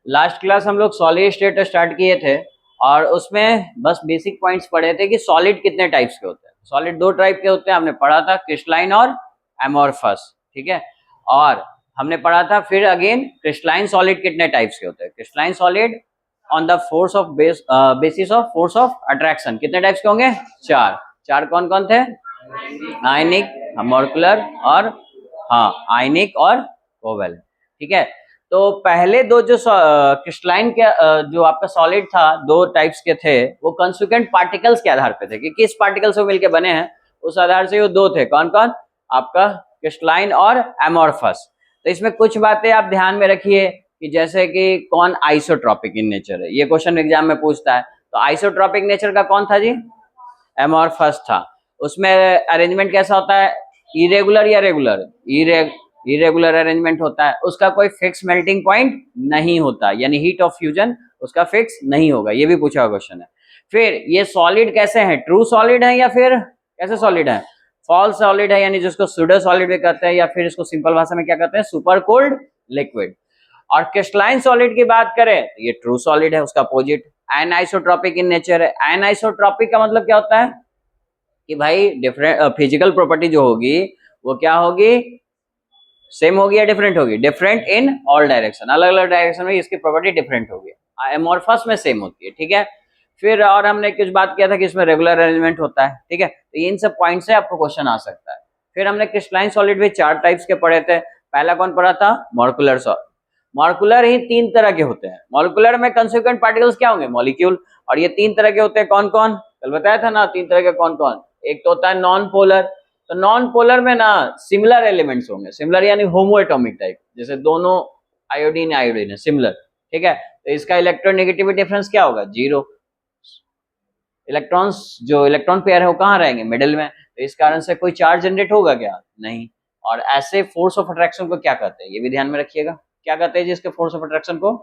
Last class हम लोग solid state start किए थे और उसमें बस बेसिक पॉइंट्स पढ़े थे कि सॉलिड कितने टाइप्स के होते हैं। सॉलिड दो टाइप के होते हैं, हमने पढ़ा था क्रिस्टलाइन और एमोर्फस, ठीक है। और हमने पढ़ा था फिर अगेन क्रिस्टलाइन सॉलिड कितने टाइप्स के होते हैं। Crystalline solid on the force of basis of force of attraction कितने टाइप्स के होंगे? चार। चार कौन कौन थे? आयनिक, मॉलिक्यूलर और आयनिक और कोवेलेंट, ठीक है। तो पहले दो जो क्रिस्टलाइन के जो आपका सॉलिड था दो टाइप्स के थे, वो कंस्टिट्यूएंट पार्टिकल्स के आधार पे थे कि किस पार्टिकल से मिलकर बने हैं, उस आधार से वो दो थे। कौन कौन? आपका क्रिस्टलाइन और एमोर्फस। तो इसमें कुछ बातें आप ध्यान में रखिए कि जैसे कि कौन आइसोट्रॉपिक इन नेचर है, ये क्वेश्चन एग्जाम में पूछता है। तो आइसोट्रॉपिक नेचर का कौन था जी? एमोर्फस था। उसमें अरेंजमेंट कैसा होता है? इरेगुलर या रेगुलर? इरेगुलर अरेंजमेंट होता है। उसका कोई फिक्स मेल्टिंग पॉइंट नहीं होता, यानी हीट ऑफ फ्यूजन उसका फिक्स नहीं होगा, ये भी पूछा हुआ क्वेश्चन है। फिर ये सॉलिड कैसे है? ट्रू सॉलिड है या फिर कैसे सॉलिड है? फॉल्स सॉलिड है, यानी जिसको सुडो सॉलिड भी कहते हैं, या फिर इसको सिंपल भाषा में क्या कहते हैं? Super cold liquid. और क्रिस्टलाइन सॉलिड की बात करें तो ये ट्रू सॉलिड है, उसका अपोजिट एनाइसोट्रॉपिक इन नेचर है। एनाइसोट्रॉपिक का मतलब क्या होता है कि भाई डिफरेंट फिजिकल प्रॉपर्टी जो होगी वो क्या होगी? सेम होगी या डिफरेंट होगी? डिफरेंट इन ऑल डायरेक्शन, अलग अलग डायरेक्शन में इसकी प्रॉपर्टी डिफरेंट होगी। एमोर्फस में सेम होती है, ठीक है। फिर और हमने कुछ बात किया था कि इसमें रेगुलर अरेंजमेंट होता है, ठीक है। तो इन सब पॉइंट से आपको क्वेश्चन आ सकता है। फिर हमने क्रिस्टलाइन सॉलिड भी चार टाइप्स के पढ़े थे। पहला कौन पढ़ा था? Molecular solid. मॉलिक्यूलर ही तीन तरह के होते हैं। मॉलिक्यूलर में कंस्टिट्यूएंट पार्टिकल्स क्या होंगे? मॉलिक्यूल। और ये तीन तरह के होते हैं, कौन कौन? कल बताया था ना तीन तरह के कौन कौन। एक तो होता है नॉन पोलर। तो नॉन पोलर में ना सिमिलर एलिमेंट्स होंगे, सिमिलर यानी होमो एटॉमिक टाइप, जैसे दोनों आयोडीन आयोडीन है, सिमिलर, ठीक है। तो इसका इलेक्ट्रोनेगेटिविटी डिफरेंस क्या होगा? जीरो। इलेक्ट्रॉन्स जो इलेक्ट्रॉन पेयर है वो कहाँ रहेंगे? मिडिल में। तो इस कारण से कोई चार्ज जनरेट होगा क्या? नहीं। और ऐसे फोर्स ऑफ अट्रैक्शन को क्या कहते हैं, ये भी ध्यान में रखिएगा। क्या कहते हैं जिसके फोर्स ऑफ अट्रैक्शन को?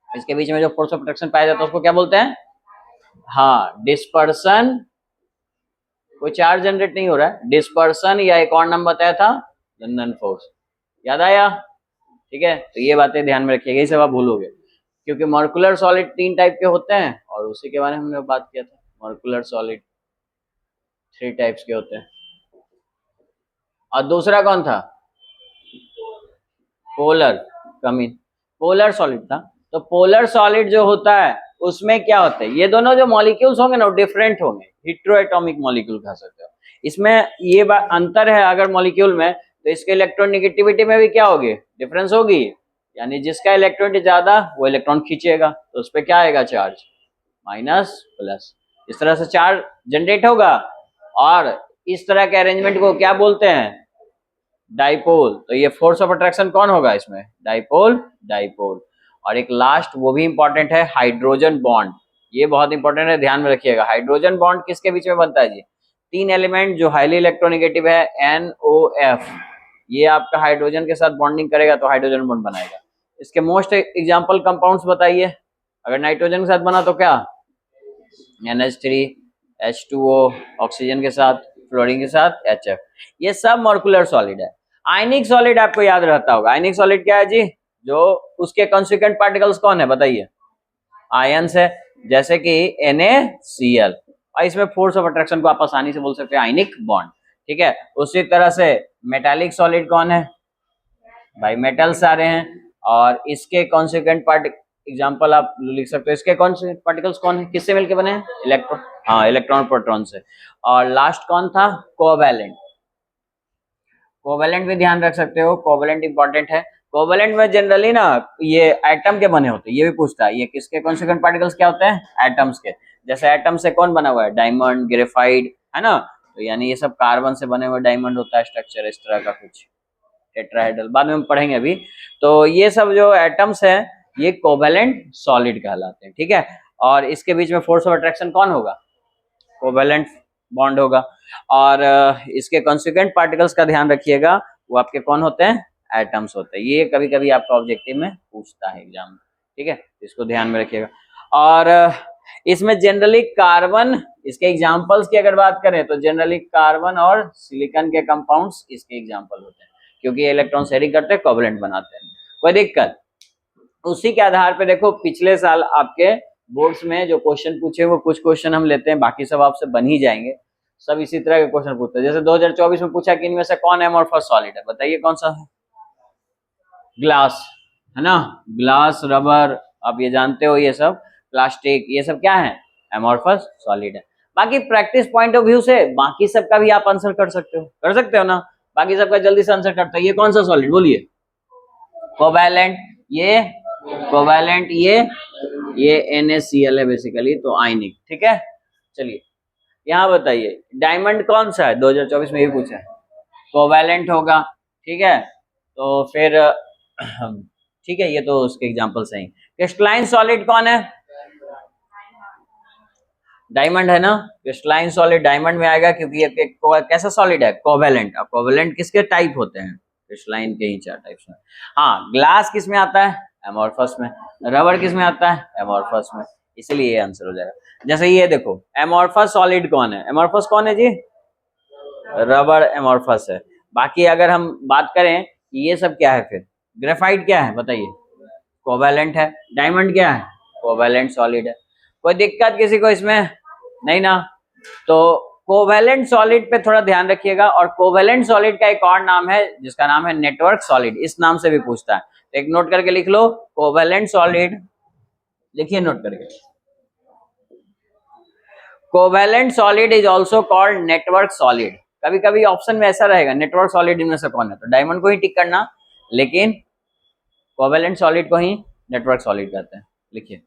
इसके बीच में जो फोर्स ऑफ अट्रैक्शन पाया जाता है उसको क्या बोलते हैं? डिस्पर्सन। कोई चार्ज जनरेट नहीं हो रहा है, डिस्पर्सन, या एक और नाम बताया था लंदन फोर्स। याद आया? ठीक है। तो ये बातें ध्यान में रखिएगा, ये सब आप भूलोगे, क्योंकि मॉलिक्यूलर सॉलिड तीन टाइप के होते हैं और उसी के बारे में हमने बात किया था। मॉलिक्यूलर सॉलिड थ्री टाइप्स के होते हैं। और दूसरा कौन था? पोलर। कमीन पोलर सॉलिड था। तो पोलर सॉलिड जो होता है उसमें क्या होता है? ये दोनों जो मॉलिक्यूल्स होंगे ना डिफरेंट होंगे, हेटेरोएटॉमिक मॉलिक्यूल कह सकते हो। इसमें ये अंतर है अगर मॉलिक्यूल में, तो इसके इलेक्ट्रोनेगेटिविटी में भी क्या होगी? डिफरेंस होगी। यानी जिसका इलेक्ट्रॉनिटी ज्यादा वो इलेक्ट्रॉन खींचेगा, तो उस पर क्या आएगा? Charge, minus plus. इस तरह से चार्ज जनरेट होगा। और इस तरह के अरेंजमेंट को क्या बोलते हैं? डाइपोल। तो ये फोर्स ऑफ अट्रैक्शन कौन होगा इसमें? Dipole, dipole. और एक लास्ट वो भी इंपॉर्टेंट है, हाइड्रोजन बॉन्ड। ये बहुत इंपॉर्टेंट है, ध्यान में रखिएगा। हाइड्रोजन बॉन्ड किसके बीच में बनता है जी? तीन एलिमेंट जो हाईली इलेक्ट्रोनेगेटिव है, NOF, ये आपका हाइड्रोजन के साथ बॉन्डिंग करेगा तो हाइड्रोजन बॉन्ड बनाएगा। इसके मोस्ट एग्जाम्पल कंपाउंड्स बताइए। अगर नाइट्रोजन के साथ बना तो क्या? NH3, H2O, ऑक्सीजन के साथ, फ्लोरीन के साथ HF। ये सब मॉलिक्यूलर सॉलिड है। आयनिक सॉलिड आपको याद रहता होगा। आयनिक सॉलिड क्या है जी? जो उसके कंस्टिट्यूएंट पार्टिकल्स कौन है बताइए? आयंस है, जैसे कि NaCl। और इसमें फोर्स ऑफ अट्रैक्शन को आप आसानी से बोल सकते हैं आयनिक बॉन्ड, ठीक है। उसी तरह से मेटालिक सॉलिड कौन है भाई? मेटल्स सारे हैं। और इसके कॉन्सिक्वेंट पार्ट एग्जांपल आप लिख सकते हो। इसके कौन से पार्टिकल्स कौन है, किससे मिलके बने हैं? इलेक्ट्रॉन, इलेक्ट्रॉन प्रोटॉन से। और लास्ट कौन था? कोवैलेंट। कोवैलेंट भी ध्यान रख सकते हो, कोवैलेंट इंपॉर्टेंट है। कोवैलेंट में जनरली ना ये एटम के बने होते हैं, ये भी पूछता है। ये किसके कॉन्सिक्वेंट पार्टिकल्स क्या होते हैं? एटम्स के। जैसे एटम से कौन बना हुआ है? डायमंड, ग्रेफाइट, है ना। तो यानी ये सब कार्बन से बने हुए डायमंड होता है स्ट्रक्चर, इस तरह का कुछ टेट्राहेड्रल, बाद में हम पढ़ेंगे अभी। तो ये सब जो एटम्स हैं ये कोवैलेंट सॉलिड कहलाते हैं, ठीक है। और इसके बीच में फोर्स ऑफ अट्रैक्शन कौन होगा? कोवैलेंट बॉन्ड होगा। और इसके कॉन्सिक्वेंट पार्टिकल्स का ध्यान रखिएगा, वो आपके कौन होते हैं? एटम्स होते हैं। ये कभी कभी आपका ऑब्जेक्टिव में पूछता है एग्जाम में, ठीक है, इसको ध्यान में रखिएगा। और इसमें जनरली कार्बन, इसके एग्जांपल्स की अगर बात करें तो जनरली कार्बन और सिलिकॉन के कंपाउंड्स इसके एग्जांपल होते हैं, क्योंकि ये इलेक्ट्रॉन शेयरिंग करते हैं, कोवैलेंट बनाते हैं। कोई दिक्कत? उसी के आधार पे देखो पिछले साल आपके बोर्ड्स में जो क्वेश्चन पूछे वो कुछ क्वेश्चन हम लेते हैं, बाकी सब आपसे बन ही जाएंगे। सब इसी तरह के क्वेश्चन पूछते हैं। जैसे 2024 में पूछा कि इनमें से कौन एमोर्फस सॉलिड है, बताइए कौन सा है? ग्लास है ना, ग्लास, रबर, आप ये जानते हो, ये सब प्लास्टिक, ये सब क्या है? एमोर्फस सॉलिड है। बाकी प्रैक्टिस पॉइंट ऑफ व्यू से बाकी सब का भी आप आंसर कर सकते हो ना, बाकी सबका जल्दी से आंसर करते हो। ये कौन सा सॉलिड बोलिए? कोवैलेंट, ये कोवैलेंट, ये NaCl है बेसिकली, तो आयनिक, ठीक है। चलिए यहाँ बताइए डायमंड कौन सा है? 2024 में ये पूछा है, कोवैलेंट होगा, ठीक है। तो फिर ठीक है, ये तो उसके एग्जांपल सही। क्रिस्टलाइन सॉलिड कौन है? डायमंड है ना, क्रिस्टलाइन सॉलिड डायमंड में आएगा क्योंकि ये कैसा सॉलिड है? कोवैलेंट। अब कोवैलेंट किसके टाइप होते हैं? क्रिस्टलाइन के ही 4 टाइप्स में। हाँ, ग्लास किस में आता है? एमोर्फस में। रबर किस में आता है? एमोर्फस में। इसलिए ये आंसर हो जाएगा। जैसे ये देखो, एमोर्फस सॉलिड कौन है? एमोर्फस कौन है जी? रबर एमोर्फस है। बाकी अगर हम बात करें ये सब क्या है, फिर ग्रेफाइट क्या है बताइए? कोवैलेंट है। डायमंड क्या है? कोवैलेंट सॉलिड है। कोई दिक्कत किसी को इसमें? नहीं ना। तो कोवैलेंट सॉलिड पे थोड़ा ध्यान रखिएगा। और कोवैलेंट सॉलिड का एक और नाम है जिसका नाम है नेटवर्क सॉलिड, इस नाम से भी पूछता है। तो एक नोट करके लिख लो, कोवैलेंट सॉलिड, लिखिए नोट करके। Covalent solid is also called network solid. कभी कभी ऑप्शन में ऐसा रहेगा नेटवर्क सॉलिड इनमें से कौन है, तो डायमंड को ही टिक करना, लेकिन कोवैलेंट सॉलिड को ही नेटवर्क सॉलिड कहते हैं। लिखिए,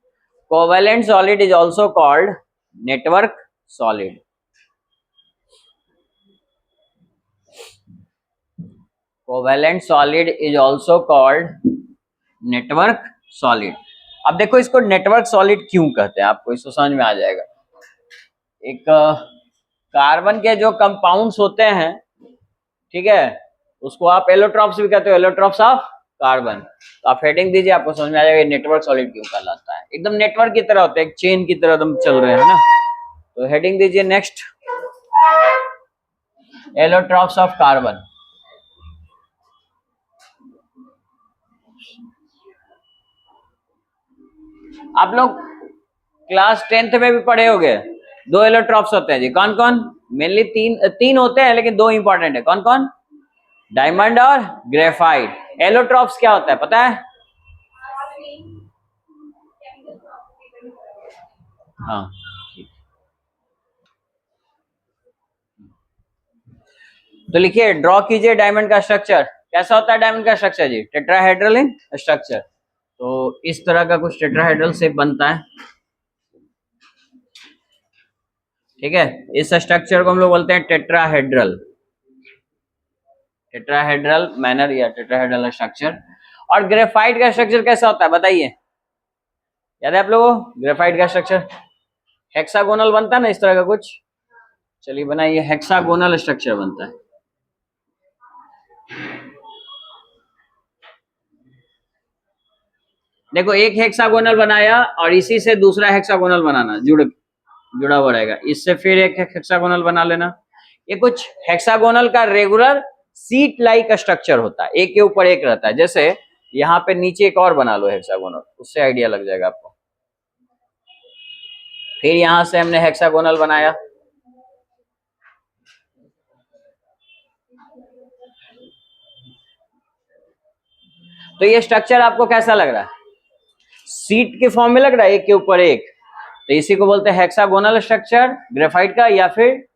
covalent solid is also called network solid. Covalent solid is also called network solid. अब देखो इसको नेटवर्क सॉलिड क्यों कहते हैं, आपको इसको समझ में आ जाएगा। एक कार्बन के जो कंपाउंड्स होते हैं, ठीक है, उसको आप एलोट्रॉप्स भी कहते हो, एलोट्रॉप्स ऑफ कार्बन। तो आप हेडिंग दीजिए, आपको समझ में आ जाएगा नेटवर्क सॉलिड क्यों कहलाता है। एकदम नेटवर्क की तरह होते हैं, एक चेन की तरह एकदम चल रहे हैं ना। तो हेडिंग दीजिए नेक्स्ट, एलोट्रॉप्स ऑफ कार्बन। आप लोग क्लास 10th में भी पढ़े होंगे, 2 एलोट्रॉप्स होते हैं जी। कौन कौन? मेनली तीन होते हैं, लेकिन 2 इंपॉर्टेंट है। कौन कौन? डायमंड और ग्रेफाइट। एलोट्रॉप्स क्या होता है पता है? हाँ, तो लिखिए, ड्रॉ कीजिए डायमंड का स्ट्रक्चर। कैसा होता है डायमंड का स्ट्रक्चर जी? Tetrahedral in structure. तो इस तरह का कुछ टेट्राहेड्रल शेप बनता है, ठीक है। इस स्ट्रक्चर को हम लोग बोलते हैं टेट्राहेड्रल, टेट्राहेड्रल मैनर या टेट्राहेड्रल स्ट्रक्चर। और ग्रेफाइट का स्ट्रक्चर कैसा होता है बताइए? याद है आप लोगों को ग्रेफाइट का स्ट्रक्चर? हेक्सागोनल बनता है ना, इस तरह का कुछ। चलिए बनाइए, हेक्सागोनल स्ट्रक्चर बनता है। देखो, एक हेक्सागोनल बनाया और इसी से दूसरा हेक्सागोनल बनाना, जुड़ा हुआ रहेगा। इससे फिर एक हेक्सागोनल बना लेना। ये कुछ हेक्सागोनल का रेगुलर सीट लाइक स्ट्रक्चर होता है, एक के ऊपर एक रहता है। जैसे यहाँ पे नीचे एक और बना लो हेक्सागोनल, उससे आइडिया लग जाएगा आपको। फिर यहां से हमने हेक्सागोनल बनाया, तो ये स्ट्रक्चर आपको कैसा लग रहा है? सीट के फॉर्म में लग रहा है, एक के ऊपर एक। तो इसी को बोलते हैं हेक्सागोनल स्ट्रक्चर ग्रेफाइट का, या फिर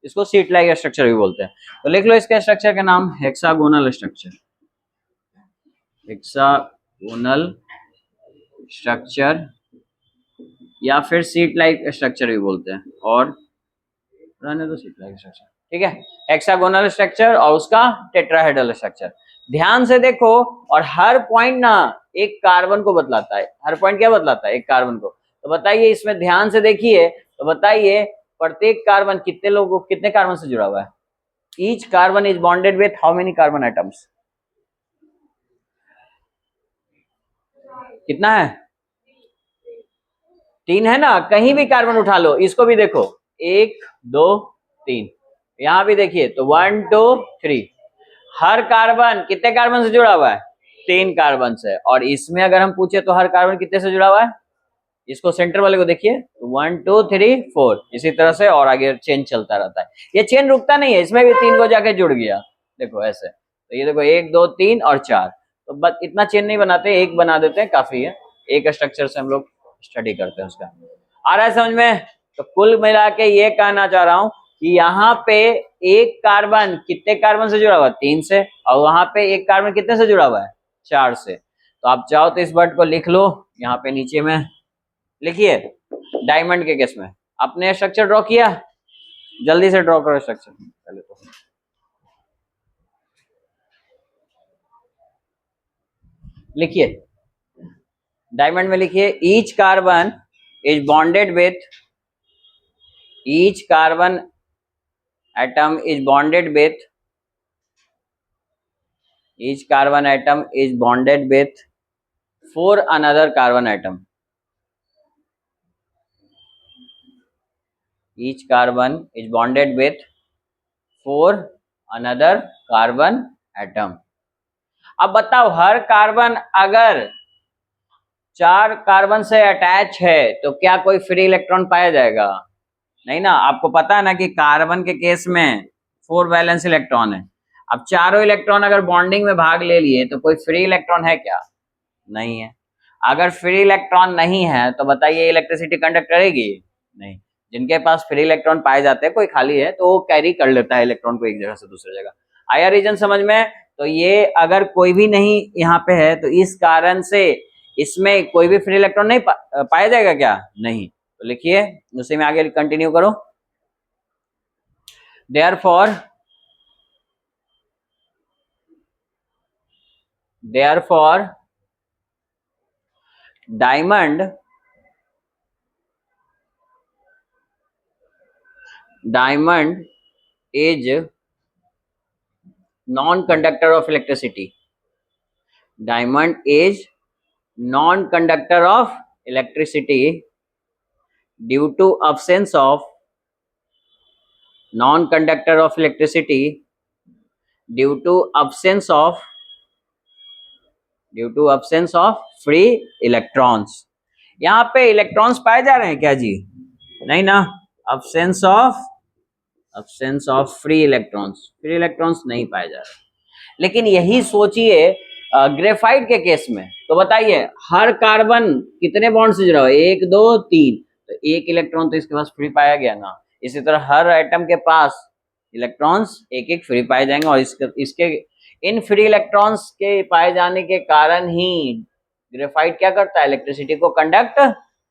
इसको सीट लाइक स्ट्रक्चर भी बोलते हैं। तो लिख लो इसके स्ट्रक्चर का नाम हेक्सागोनल स्ट्रक्चर, हेक्सागोनल स्ट्रक्चर, या फिर सीट लाइक स्ट्रक्चर भी बोलते हैं। और रहने दो सीट लाइक स्ट्रक्चर, ठीक है। हेक्सागोनल स्ट्रक्चर और उसका टेट्राहेड्रल स्ट्रक्चर। ध्यान से देखो, और हर पॉइंट ना एक कार्बन को बतलाता है। हर पॉइंट क्या बतलाता है? एक कार्बन को। तो बताइए इसमें ध्यान से देखिए, तो बताइए प्रत्येक कार्बन कितने कार्बन से जुड़ा हुआ है? Each carbon is bonded with how many carbon atoms? कितना है? 3 है ना। कहीं भी कार्बन उठा लो, इसको भी देखो, 1 2 3, यहां भी देखिए तो 1 2 3। हर कार्बन कितने कार्बन से जुड़ा हुआ है? 3 कार्बन से, और इसमें अगर हम पूछे तो हर कार्बन कितने से जुड़ा हुआ है, इसको सेंटर वाले को देखिए 1 2 3 4, इसी तरह से और आगे चेन चलता रहता है। ये चेन रुकता नहीं है, इसमें भी 3 को जाके जुड़ गया, देखो ऐसे। तो ये देखो 1 2 3 और 4, तो बस इतना चेन नहीं बनाते, एक बना देते हैं, काफी है। एक स्ट्रक्चर से हम लोग स्टडी करते हैं उसका। आ रहा है समझ में? तो कुल मिला के ये कहना चाह रहा हूं कि यहाँ पे एक कार्बन कितने कार्बन से जुड़ा हुआ है, 3 से, और वहां पे एक कार्बन कितने से जुड़ा हुआ है, 4 से। तो आप चाहो तो इस वर्ड को लिख लो, यहाँ पे नीचे में लिखिए। डायमंड के केस में आपने स्ट्रक्चर ड्रॉ किया, जल्दी से ड्रॉ करो स्ट्रक्चर पहले तो। लिखिए, डायमंड में लिखिए, each carbon is bonded with, each carbon atom is bonded with, each carbon atom is bonded with 4 another carbon atom, each carbon is bonded with 4 another carbon atom। अब बताओ, हर carbon अगर 4 carbon से attach है तो क्या कोई free electron पाया जाएगा? नहीं ना। आपको पता है ना कि कार्बन के केस में 4 वैलेंस इलेक्ट्रॉन है। अब चारों इलेक्ट्रॉन अगर बॉन्डिंग में भाग ले लिए तो कोई फ्री इलेक्ट्रॉन है क्या? नहीं है। अगर फ्री इलेक्ट्रॉन नहीं है तो बताइए इलेक्ट्रिसिटी कंडक्ट करेगी? नहीं। जिनके पास फ्री इलेक्ट्रॉन पाए जाते हैं, कोई खाली है तो वो कैरी कर लेता है इलेक्ट्रॉन को एक जगह से दूसरी जगह। आया रीजन समझ में? तो ये अगर कोई भी नहीं यहाँ पे है तो इस कारण से इसमें कोई भी फ्री इलेक्ट्रॉन नहीं पाया जाएगा क्या? नहीं। तो लिखिए, उसी में आगे कंटिन्यू करो। Therefore diamond is non-conductor of electricity, diamond is non-conductor of electricity due to absence of, non-conductor of electricity due to absence of free electrons। यहाँ पे इलेक्ट्रॉन्स पाए जा रहे हैं क्या जी? नहीं ना। absence of free electrons नहीं पाए जा रहे। लेकिन यही सोचिए ग्रेफाइट के केस में, तो बताइए हर कार्बन कितने बॉन्ड से जुड़ा हुआ है? 1 2 3, तो एक इलेक्ट्रॉन तो इसके पास फ्री पाया गया ना। इसी तरह हर एटम के पास इलेक्ट्रॉन्स एक एक फ्री पाए जाएंगे, और इसके इन फ्री इलेक्ट्रॉन्स के पाए जाने के कारण ही ग्रेफाइट क्या करता है? इलेक्ट्रिसिटी को कंडक्ट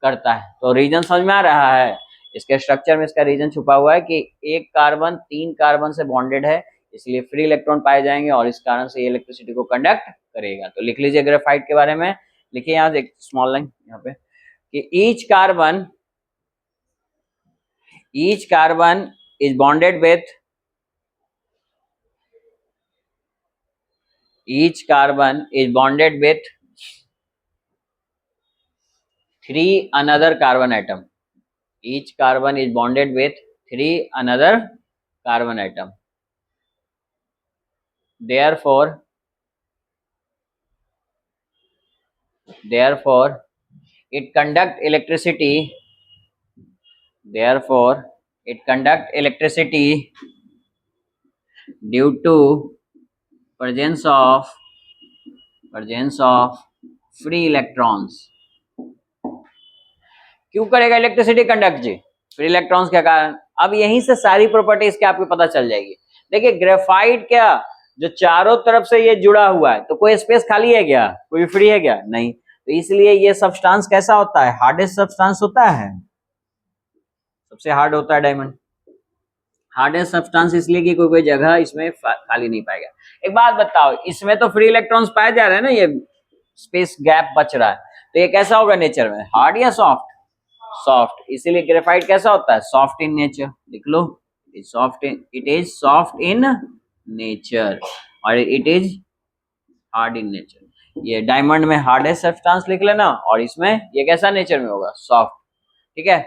करता है। तो रीजन समझ में आ रहा है? इसके स्ट्रक्चर में इसका रीजन छुपा हुआ है कि एक कार्बन 3 कार्बन से बॉन्डेड है, इसलिए फ्री इलेक्ट्रॉन पाए जाएंगे और इस कारण से ये इलेक्ट्रिसिटी को कंडक्ट करेगा। तो लिख लीजिए ग्रेफाइट के बारे में। लिखिए यहाँ एक स्मॉल लाइन यहाँ पे कि each carbon is bonded with, each carbon is bonded with 3 another carbon atom, each carbon is bonded with 3 another carbon atom, therefore it conduct electricity, due to presence of free electrons। क्यों करेगा electricity conduct जी? Free electrons के कारण। अब यहीं से सारी properties के आपको पता चल जाएगी। देखिए ग्रेफाइट क्या, जो चारों तरफ से ये जुड़ा हुआ है, तो कोई स्पेस खाली है क्या? कोई फ्री है क्या? नहीं। तो इसलिए ये सब्सटेंस कैसा होता है? हार्डेस्ट सब्सटेंस होता है, सबसे हार्ड होता है डायमंड। हार्डेस्ट सब्सटेंस इसलिए कि कोई जगह इसमें खाली नहीं पाएगा। एक बात बताओ, इसमें तो फ्री इलेक्ट्रॉन्स पाए जा रहे हैं ना, ये स्पेस गैप बच रहा है, तो ये कैसा होगा नेचर में? हार्ड या सॉफ्ट? सॉफ्ट। इसीलिए ग्रेफाइट कैसा होता है? Soft in nature. लिख लो, it is soft in nature और it is hard in nature. ये डायमंड में हार्डेस्ट सब्सटेंस लिख लेना, और इसमें ये कैसा नेचर में होगा? सॉफ्ट। ठीक है।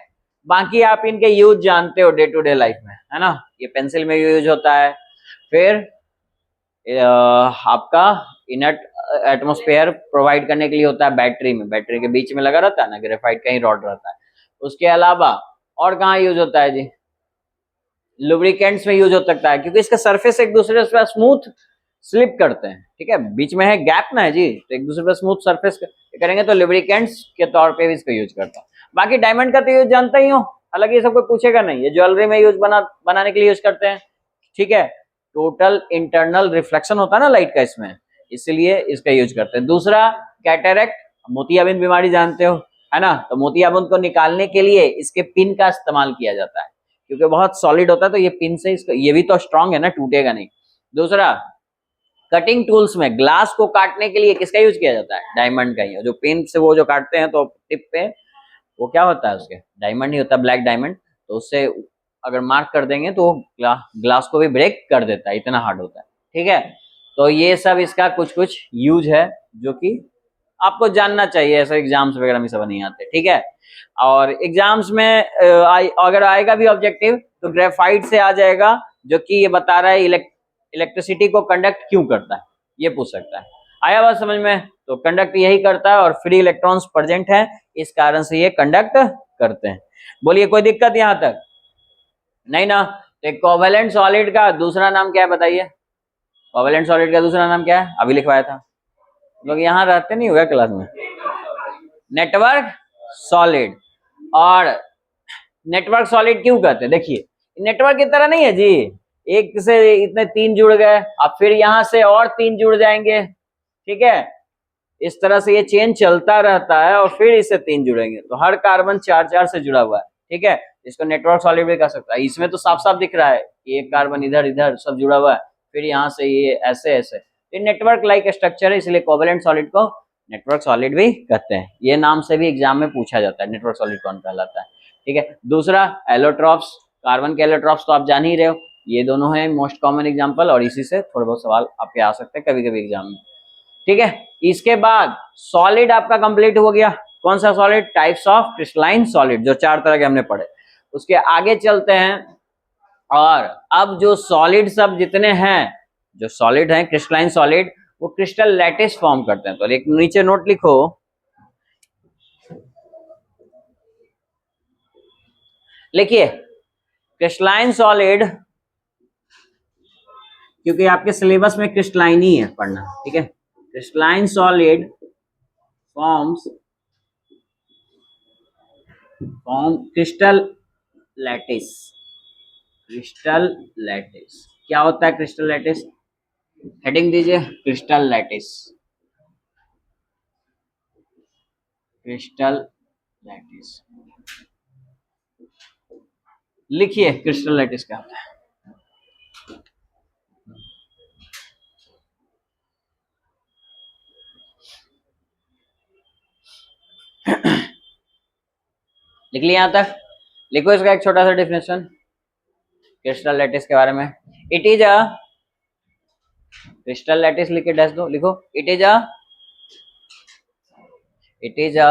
बाकी आप इनके यूज जानते हो डे टू डे लाइफ में, है ना। ये पेंसिल में यूज होता है, फिर आपका इनर्ट एटमॉस्फेयर प्रोवाइड करने के लिए होता है बैटरी में, बैटरी के बीच में लगा रहता है ना, ग्रेफाइट का ही रॉड रहता है। उसके अलावा और कहाँ यूज होता है जी, लुब्रिकेंट्स में यूज हो सकता है, क्योंकि इसका सरफेस एक दूसरे पर स्मूथ स्लिप करते हैं, ठीक है, बीच में है गैप ना है जी, तो एक दूसरे पर स्मूथ सरफेस करेंगे, तो लुब्रिकेंट्स के तौर पे भी इसको यूज करता है। बाकी डायमंड का तो यूज जानता ही हो, हालांकि ये सब कोई पूछेगा नहीं, ये ज्वेलरी में यूज बनाने के लिए यूज करते हैं, ठीक है। टोटल इंटरनल रिफ्लेक्शन होता है ना लाइट का इसमें, इसलिए इसका यूज करते हैं। दूसरा कैटरेक्ट, मोतियाबिंद बीमारी जानते हो, है ना, तो मोतियाबिंद को निकालने के लिए इसके पिन का इस्तेमाल किया जाता है, क्योंकि बहुत सॉलिड होता है, तो ये पिन से इसको, ये भी तो स्ट्रांग है ना, टूटेगा नहीं। दूसरा, कटिंग टूल्स में ग्लास को काटने के लिए किसका यूज किया जाता है, डायमंड का ही, जो पिन से वो जो काटते हैं तो टिप पे वो क्या होता है, उसके डायमंड ही होता है, ब्लैक डायमंड, तो उससे अगर मार्क कर देंगे तो ग्लास को भी ब्रेक कर देता है, इतना हार्ड होता है, ठीक है। तो ये सब इसका कुछ कुछ यूज है जो कि आपको जानना चाहिए, ऐसे एग्जाम्स वगैरह में सब नहीं आते, ठीक है। और एग्जाम्स में अगर आएगा भी ऑब्जेक्टिव तो ग्रेफाइट से आ जाएगा, जो कि ये बता रहा है इलेक्ट्रिसिटी को कंडक्ट क्यों करता है, ये पूछ सकता है। आया बात समझ में, तो कंडक्ट यही करता है और फ्री इलेक्ट्रॉन्स प्रेजेंट है, इस कारण से ये कंडक्ट करते हैं। बोलिए कोई दिक्कत यहां तक नहीं ना। तो कोवेलेंट सॉलिड का दूसरा नाम क्या है बताइए, कोवेलेंट सॉलिड का दूसरा नाम क्या है, अभी लिखवाया था, लोग यहाँ रहते नहीं हुआ क्लास में। Network solid. और नेटवर्क सॉलिड क्यों कहते हैं, देखिए नेटवर्क की तरह नहीं है जी, एक से इतने तीन जुड़ गए, अब फिर यहां से और तीन जुड़ जाएंगे, ठीक है, इस तरह से ये चेन चलता रहता है और फिर इससे तीन जुड़ेंगे, तो हर कार्बन चार चार से जुड़ा हुआ है, ठीक है, इसको नेटवर्क सॉलिड भी कह सकता है। इसमें तो साफ साफ दिख रहा है कि एक कार्बन इधर इधर सब जुड़ा हुआ है, फिर यहाँ से ये ऐसे ऐसे, ये नेटवर्क लाइक स्ट्रक्चर है, इसलिए कोवेलेंट सॉलिड को नेटवर्क सॉलिड भी कहते हैं। ये नाम से भी एग्जाम में पूछा जाता है, नेटवर्क सॉलिड कौन कहलाता है, ठीक है। दूसरा एलोट्रॉप्स, कार्बन के एलोट्रॉप्स तो आप जान ही रहे हो, ये दोनों है मोस्ट कॉमन एग्जाम्पल, और इसी से थोड़े बहुत सवाल आपके आ सकते हैं कभी कभी एग्जाम में, ठीक है। इसके बाद सॉलिड आपका कंप्लीट हो गया, कौन सा solid, types of crystalline solid, जो चार तरह के हमने पढ़े। उसके आगे चलते हैं, और अब जो सॉलिड सब जितने हैं, जो सॉलिड हैं क्रिस्टलाइन सॉलिड, वो क्रिस्टल लैटिस फॉर्म करते हैं। तो एक नीचे नोट लिखो, लिखिए क्रिस्टलाइन सॉलिड, क्योंकि आपके सिलेबस में क्रिस्टलाइन ही है पढ़ना, ठीक है। Crystalline solid form crystal lattice. Crystal lattice क्या होता है, क्रिस्टल लैटिस, हेडिंग दीजिए क्रिस्टल लैटिस, क्रिस्टल लैटिस लिखिए, क्रिस्टल लैटिस क्या होता है। लिख लिया यहां तक, लिखो इसका एक छोटा सा डिफिनेशन क्रिस्टल लैटिस के बारे में। It is a, crystal lattice लिख के डैश दो, लिखो it is a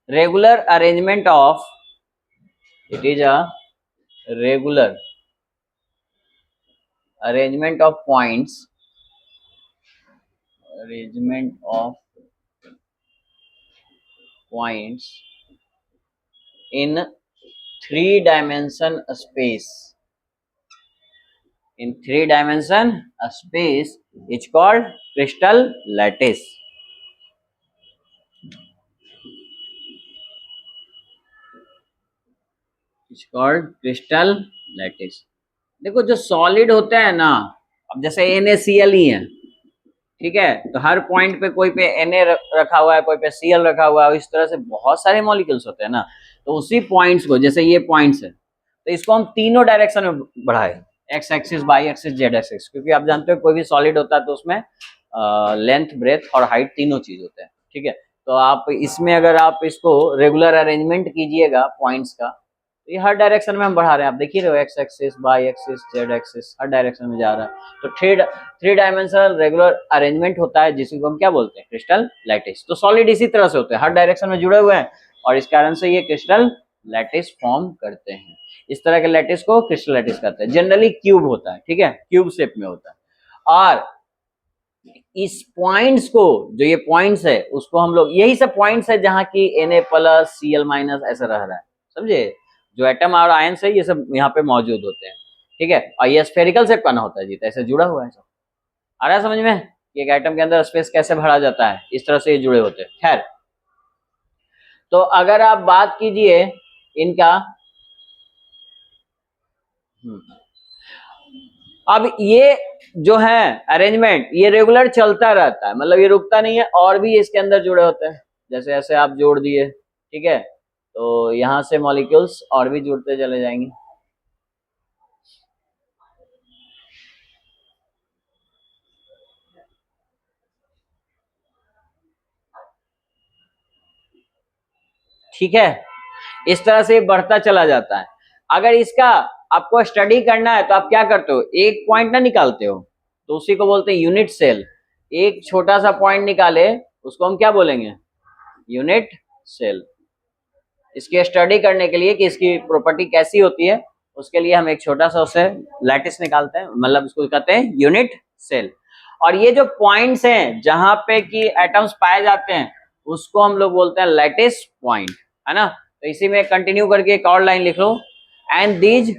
regular arrangement of, it is a regular arrangement of points, arrangement of points in three dimension space, in three dimension space is called crystal lattice, is called crystal lattice। देखो जो solid होते हैं ना, अब जैसे NaCl ही है, ठीक है, तो हर पॉइंट पे कोई पे Na रखा हुआ है, कोई पे Cl रखा हुआ है, इस तरह से बहुत सारे मॉलिक्यूल्स होते हैं ना, तो उसी पॉइंट्स को, जैसे ये पॉइंट्स है, तो इसको हम तीनों डायरेक्शन में बढ़ाए, X axis, Y axis, Z axis, क्योंकि आप जानते हो कोई भी सॉलिड होता है तो उसमें लेंथ, ब्रेथ और हाइट तीनों चीज होते हैं, ठीक है। तो आप इसमें अगर आप इसको रेगुलर अरेंजमेंट कीजिएगा पॉइंट्स का, तो ये हर डायरेक्शन में हम बढ़ा रहे हैं, आप देखिए रहे हो, X axis, Y axis, Z axis, हर डायरेक्शन में जा रहा है। तो थ्री डायमेंशनल रेगुलर अरेंजमेंट होता है, जिसको हम क्या बोलते हैं, क्रिस्टल लैटिस। तो सॉलिड इसी तरह से होते हैं, हर डायरेक्शन में जुड़े हुए हैं, और इस कारण से ये क्रिस्टल लैटिस फॉर्म करते हैं। इस तरह के लैटिस को क्रिस्टल लैटिस कहते हैं। जनरली क्यूब होता है, ठीक है, क्यूब शेप में होता है। और इस पॉइंट्स को, जो ये पॉइंट्स है उसको हम लोग, यही सब पॉइंट्स है जहां की Na+Cl- ऐसा रह रहा है, समझे? जो एटम और आयंस है ये सब यहाँ पे मौजूद होते हैं, ठीक है। और ये स्फेरिकल शेप का ना होता है जी, तो ऐसे जुड़ा हुआ है सब। आ रहा है समझ में कि एक एटम के अंदर स्पेस कैसे भरा जाता है, इस तरह से ये जुड़े होते हैं। खैर, तो अगर आप बात कीजिए इनका, अब ये जो है अरेंजमेंट ये रेगुलर चलता रहता है, मतलब ये रुकता नहीं है, और भी इसके अंदर जुड़े होते हैं। जैसे ऐसे आप जोड़ दिए, ठीक है, तो यहाँ से मॉलिक्यूल्स और भी जुड़ते चले जाएंगे। ठीक है, इस तरह से बढ़ता चला जाता है। अगर इसका आपको स्टडी करना है तो आप क्या करते हो, एक पॉइंट ना निकालते हो, तो उसी को बोलते हैं यूनिट सेल। एक छोटा सा पॉइंट निकाले उसको हम क्या बोलेंगे, यूनिट सेल। इसकी स्टडी करने के लिए कि इसकी प्रॉपर्टी कैसी होती है, उसके लिए हम एक छोटा सा उससे लैटिस निकालते हैं, मतलब उसको कहते हैं यूनिट सेल। और ये जो पॉइंट्स हैं जहां पे कि एटम्स पाए जाते हैं उसको हम लोग बोलते हैं लैटिस पॉइंट, है ना। तो इसी में कंटिन्यू करके एक और लाइन लिख लो, एंड दीज,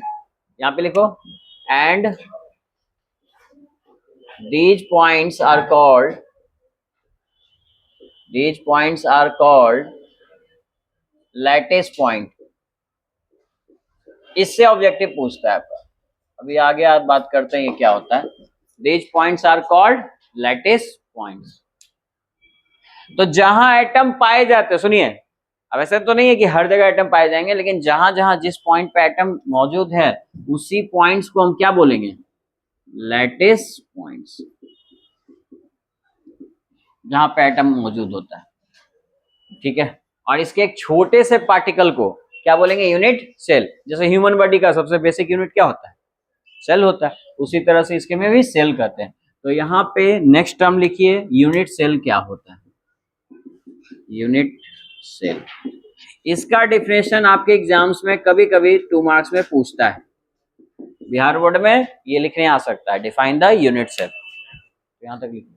यहाँ पे लिखो, and these points are called, these points are called lattice point. इससे ऑब्जेक्टिव पूछता है आपका। अभी आगे आप बात करते हैं ये क्या होता है। These points are called lattice points. तो जहां एटम पाए जाते हैं, सुनिए, अब ऐसा तो नहीं है कि हर जगह एटम पाए जाएंगे, लेकिन जहां जहां जिस पॉइंट पे एटम मौजूद है उसी पॉइंट्स को हम क्या बोलेंगे, लैटिस पॉइंट्स, जहां पे एटम मौजूद होता है, ठीक है। और इसके एक छोटे से पार्टिकल को क्या बोलेंगे, यूनिट सेल। जैसे ह्यूमन बॉडी का सबसे बेसिक यूनिट क्या होता है, सेल होता है, उसी तरह से इसके में भी सेल कहते हैं। तो यहाँ पे नेक्स्ट टर्म लिखिए, यूनिट सेल क्या होता है, यूनिट सेल। इसका डिफिनेशन आपके एग्जाम्स में कभी कभी 2 मार्क्स में पूछता है, बिहार बोर्ड में ये लिखने आ सकता है, डिफाइन द यूनिट सेल। तो यहां तक लिखिए।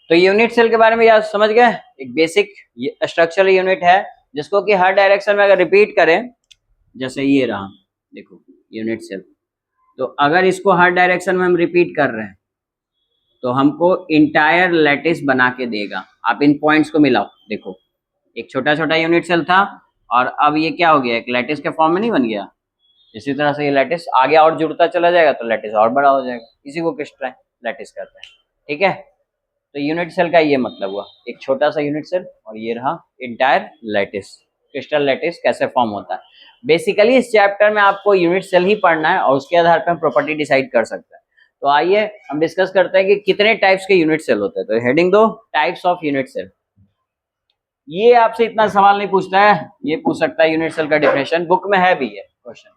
तो यूनिट सेल के बारे में यार समझ गए, एक बेसिक स्ट्रक्चरल यूनिट है जिसको कि हर डायरेक्शन में अगर रिपीट करें, जैसे ये रहा, देखो यूनिट सेल, तो अगर इसको हर डायरेक्शन में हम रिपीट कर रहे हैं तो हमको इंटायर लैटिस बना के देगा। आप इन पॉइंट्स को मिलाओ, देखो एक छोटा छोटा यूनिट सेल था और अब ये क्या हो गया, एक लैटिस के फॉर्म में नहीं बन गया। इसी तरह से ये लैटिस आगे और जुड़ता चला जाएगा तो लैटिस और बड़ा हो जाएगा, इसी को क्रिस्टल लैटिस कहते हैं, ठीक है। तो यूनिट सेल का ये मतलब हुआ, एक छोटा सा यूनिट सेल और ये रहा इंटायर लैटिस। क्रिस्टल लैटिस कैसे फॉर्म होता है, बेसिकली इस चैप्टर में आपको यूनिट सेल ही पढ़ना है और उसके आधार पर हम प्रॉपर्टी डिसाइड कर सकते हैं। तो आइए हम डिस्कस करते हैं कि कितने टाइप्स के यूनिट सेल होते हैं। तो हेडिंग दो, टाइप्स ऑफ यूनिट सेल। ये आपसे इतना सवाल नहीं पूछता है, ये पूछ सकता है यूनिट सेल का डिफिनेशन, बुक में है भी ये क्वेश्चन।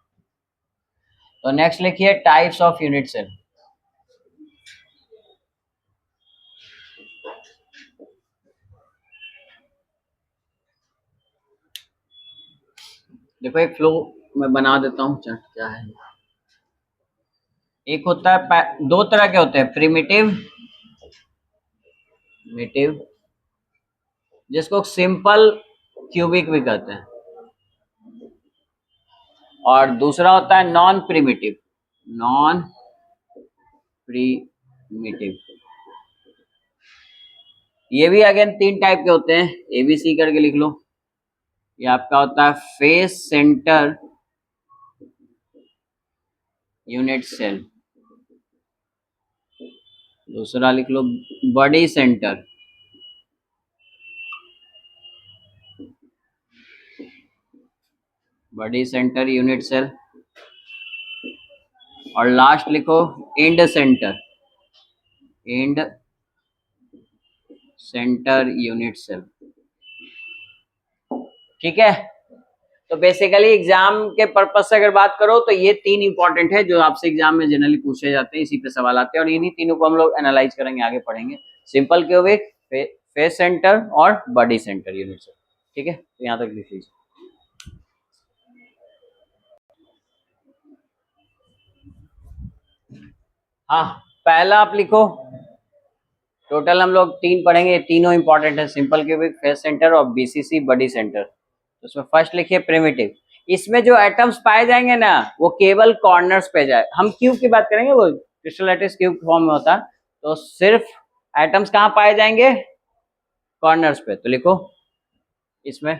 तो नेक्स्ट लिखिए टाइप्स ऑफ यूनिट सेल। देखो एक फ्लो मैं बना देता हूँ चार्ट, क्या है। एक होता है, दो तरह के होते हैं, प्रिमिटिव, प्रिमिटिव जिसको सिंपल क्यूबिक भी कहते हैं, और दूसरा होता है नॉन प्रिमिटिव, नॉन प्रिमिटिव। ये भी अगेन 3 टाइप के होते हैं, ABC करके लिख लो। ये आपका होता है फेस सेंटर यूनिट सेल, दूसरा लिख लो body centre, body centre unit cell, और लास्ट लिखो end centre, end centre unit cell, ठीक है। तो बेसिकली एग्जाम के पर्पज से अगर बात करो तो ये 3 इंपॉर्टेंट है जो आपसे एग्जाम में जनरली पूछे जाते हैं, इसी पे सवाल आते हैं, और इन्हीं तीनों को हम लोग एनालाइज करेंगे, आगे पढ़ेंगे। सिंपल क्यूबिक, फेस सेंटर और बॉडी सेंटर यूनिट सेल, ठीक है। तो यहाँ तक लिख लीजिए। हाँ, पहला आप लिखो। टोटल हम लोग 3 पढ़ेंगे, तीनों इंपॉर्टेंट है, सिंपल क्यूबिक, फेस सेंटर और बीसीसी बडी सेंटर। तो उसमें फर्स्ट लिखिए प्रिमिटिव। इसमें जो एटम्स पाए जाएंगे ना वो केवल कॉर्नर्स पे जाए, हम क्यूब की बात करेंगे, वो क्रिस्टल लैटिस क्यूब फॉर्म में होता है, तो सिर्फ एटम्स कहाँ पाए जाएंगे, कॉर्नर्स पे। तो लिखो इसमें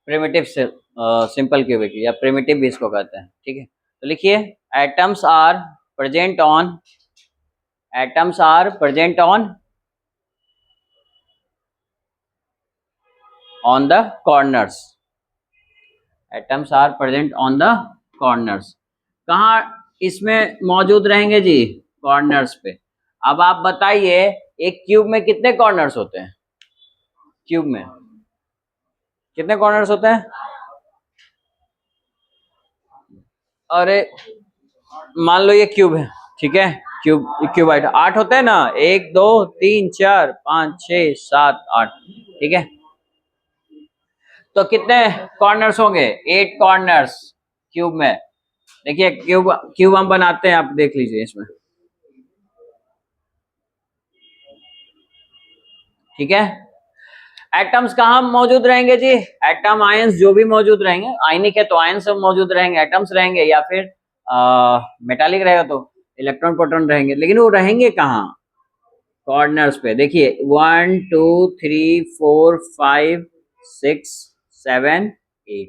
प्रिमिटिव सिंपल क्यूबिक या प्रिमिटिव भी इसको कहते हैं, ठीक है। तो लिखिए atoms are present on, atoms are present on the corners, atoms are present on the corners. कहाँ इसमें मौजूद रहेंगे जी, कॉर्नर्स पे। अब आप बताइए एक क्यूब में कितने कॉर्नर्स होते हैं, क्यूब में कितने कॉर्नर्स होते हैं? अरे मान लो ये क्यूब है, ठीक है, क्यूबाइड 8 होते हैं ना, 1 2 3 4 5 6 7 8, ठीक है। तो कितने कॉर्नर्स होंगे, 8 कॉर्नर्स क्यूब में। देखिए क्यूब क्यूब हम बनाते हैं, आप देख लीजिए इसमें, ठीक है। एटम्स कहाँ मौजूद रहेंगे जी, एटम आयंस जो भी मौजूद रहेंगे, आयनिक है तो आयन सब मौजूद रहेंगे, एटम्स रहेंगे, या फिर मेटालिक रहेगा तो इलेक्ट्रॉन प्रोटॉन रहेंगे, लेकिन वो रहेंगे कहाँ, कॉर्नर्स पे। देखिए 1 2 3 4 5 6 7 8,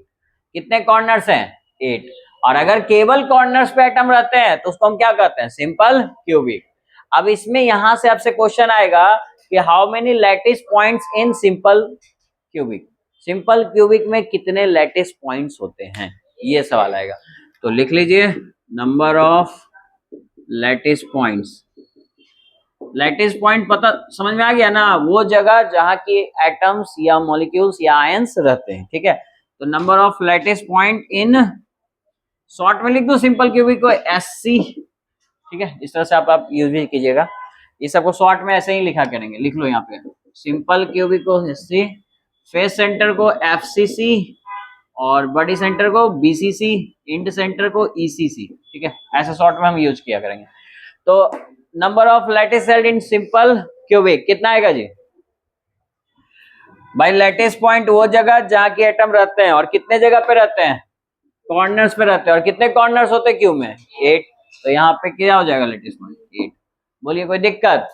कितने कॉर्नर्स हैं, 8। और अगर केवल कॉर्नर्स पे एटम रहते हैं तो उसको हम क्या कहते हैं, सिंपल क्यूबिक। अब इसमें यहां से आपसे क्वेश्चन आएगा कि how many lattice points in simple cubic, simple cubic में कितने लैटिस पॉइंट्स होते हैं, ये सवाल आएगा। तो लिख लीजिए number of lattice points. Lattice point पता समझ में आ गया ना, वो जगह जहां की एटम्स या मॉलिक्यूल्स या आयंस रहते हैं, ठीक है। तो number of lattice point in, short में लिख दो सिंपल क्यूबिक को SC, ठीक है, इस तरह से आप यूज भी कीजिएगा। ये सबको शॉर्ट में ऐसे ही लिखा करेंगे, लिख लो यहाँ पे सिंपल क्यूबिक को SC, फेस सेंटर को FCC, और बॉडी सेंटर को BCC, इंड सेंटर को ECC, ठीक है, ऐसे शॉर्ट में हम यूज किया करेंगे। तो number of lattice sailed in simple cubic कितना आएगा जी, भाई लैटिस पॉइंट वो जगह जहां के एटम रहते हैं, और कितने जगह पे रहते हैं, कॉर्नर्स पे रहते हैं, और कितने कॉर्नर्स होते हैं क्यूब में, 8। तो यहाँ पे क्या हो जाएगा लैटिस पॉइंट 8। बोलिए कोई दिक्कत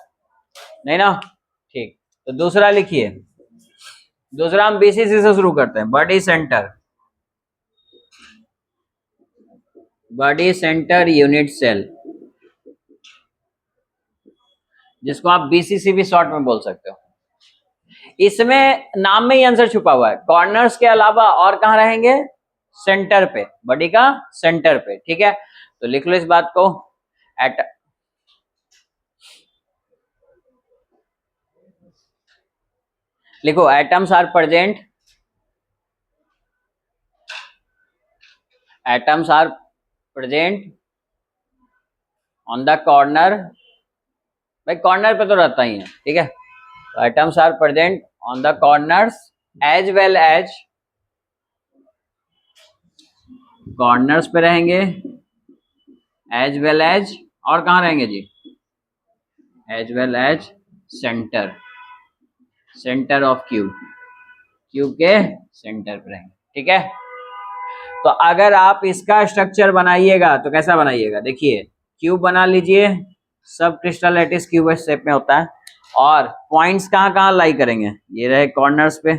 नहीं ना, ठीक। तो दूसरा लिखिए, दूसरा हम BCC से शुरू करते हैं, body centre, body centre unit cell, जिसको आप BCC भी शॉर्ट में बोल सकते हो। इसमें नाम में ही आंसर छुपा हुआ है, कॉर्नर्स के अलावा और कहां रहेंगे, सेंटर पे, बॉडी का सेंटर पे, ठीक है। तो लिख लो इस बात को, एट लिखो atoms are present, atoms are present on the corner, भाई कॉर्नर पे तो रहता ही है, ठीक है। तो atoms are present on the corners as well as, corners पे रहेंगे, एज वेल एज, और कहां रहेंगे जी, as well as centre, centre of cube, cube के सेंटर पे रहेंगे, ठीक है। तो अगर आप इसका स्ट्रक्चर बनाइएगा तो कैसा बनाइएगा, देखिए क्यूब बना लीजिए, सब क्रिस्टल लैटिस क्यूब शेप में होता है, और पॉइंट्स कहाँ कहाँ लाई करेंगे, ये रहे कॉर्नर्स पे,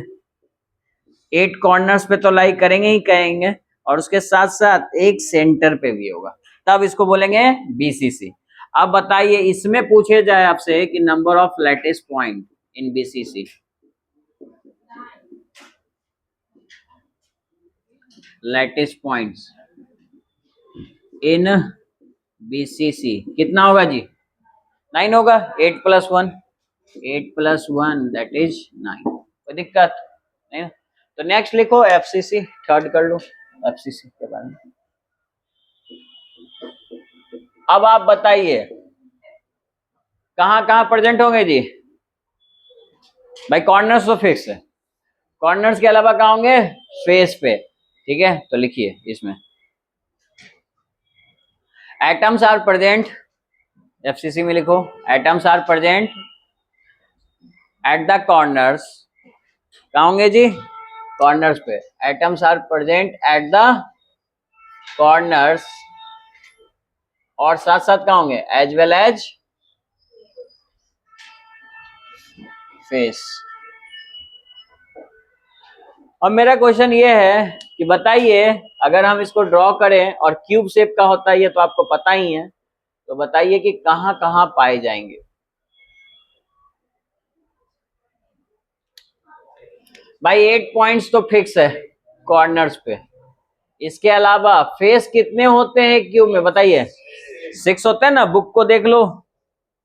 8 कॉर्नर्स पे तो लाई करेंगे ही करेंगे, और उसके साथ साथ एक सेंटर पे भी होगा, तब इसको बोलेंगे BCC। अब बताइए इसमें पूछे जाए आपसे कि number of lattice point in BCC, lattice points in BCC कितना होगा जी, 9 होगा, 8 + 1, 8 + 1 दैट इज 9, कोई दिक्कत नहीं ना। तो नेक्स्ट लिखो FCC, थर्ड कर लो FCC के बारे में। अब आप बताइए कहाँ कहाँ प्रेजेंट होंगे जी, भाई कॉर्नर्स तो फिक्स है, कॉर्नर्स के अलावा कहाँ होंगे, फेस पे, ठीक है। तो लिखिए इसमें एटम्स आर प्रेजेंट, एफसीसी में लिखो, atoms are present at the corners, कहाँ होंगे जी, कॉर्नर्स पे, atoms are present at the corners, और साथ साथ कहाँ होंगे, एज वेल एज फेस। अब मेरा क्वेश्चन ये है कि बताइए अगर हम इसको ड्रॉ करें और क्यूब शेप का होता है ये तो आपको पता ही है, तो बताइए कि कहां कहां पाए जाएंगे। भाई 8 पॉइंट्स तो फिक्स है कॉर्नर्स पे, इसके अलावा फेस कितने होते हैं क्यूब में बताइए, 6 होते हैं ना, बुक को देख लो,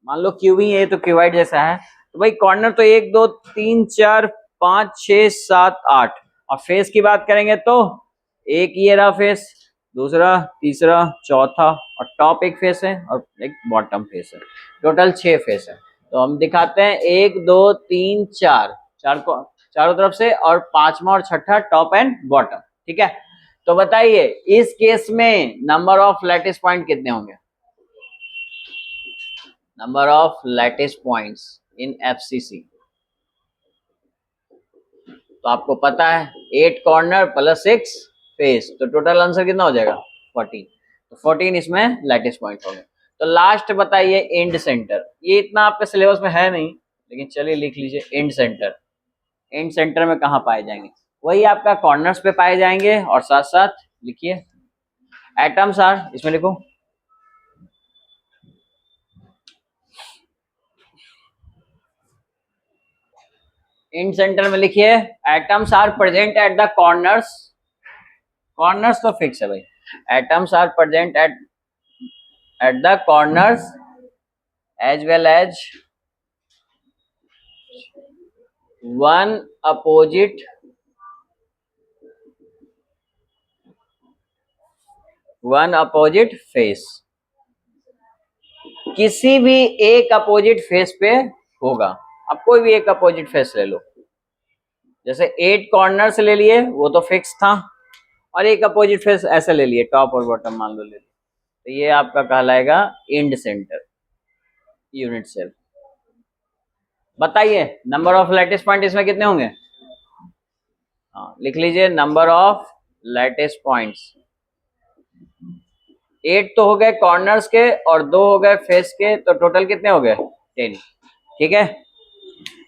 मान लो क्यूब ही है तो क्यूबाइड जैसा है, तो भाई कॉर्नर तो 1 2 3 4 5 6 7 8, और फेस की बात करेंगे तो एक ये रहा फेस, दूसरा तीसरा चौथा, और टॉप एक फेस है और एक बॉटम फेस है, टोटल 6 फेस है। तो हम दिखाते हैं 1 2 3 4, चार को चारों तरफ से, और पांचवा और छठा टॉप एंड बॉटम, ठीक है। तो बताइए इस केस में नंबर ऑफ लैटिस पॉइंट कितने होंगे, number of lattice points in FCC, तो आपको पता है 8 कॉर्नर प्लस 6 फेस, तो टोटल आंसर कितना हो जाएगा 14, तो 14 इसमें लैटिस पॉइंट होंगे। तो लास्ट बताइए एंड सेंटर, ये इतना आपके सिलेबस में है नहीं लेकिन चलिए लिख लीजिए एंड सेंटर, एंड सेंटर में कहाँ पाए जाएंगे, वही आपका कॉर्नर्स पे पाए जाएंगे, और साथ साथ लिखिए एटम्स आर, इसमें लिखो एंड सेंटर में लिखिए atoms are present at the corners, corners तो फिक्स है भाई, atoms are present at the corners as well as one opposite face, किसी भी एक अपोजिट फेस पे होगा, अब कोई भी एक अपोजिट फेस ले लो, जैसे 8 कॉर्नर से ले लिए वो तो फिक्स था, और एक अपोजिट फेस ऐसे ले लिए टॉप और बॉटम मान लो ले लिए, तो ये आपका कहलाएगा एंड सेंटर यूनिट सेल। बताइए नंबर ऑफ लैटिस पॉइंट इसमें कितने होंगे, हाँ लिख लीजिए नंबर ऑफ लैटिस पॉइंट्स, 8 तो हो गए कॉर्नर्स के और 2 हो गए फेस के, तो टोटल कितने हो गए 10, ठीक है।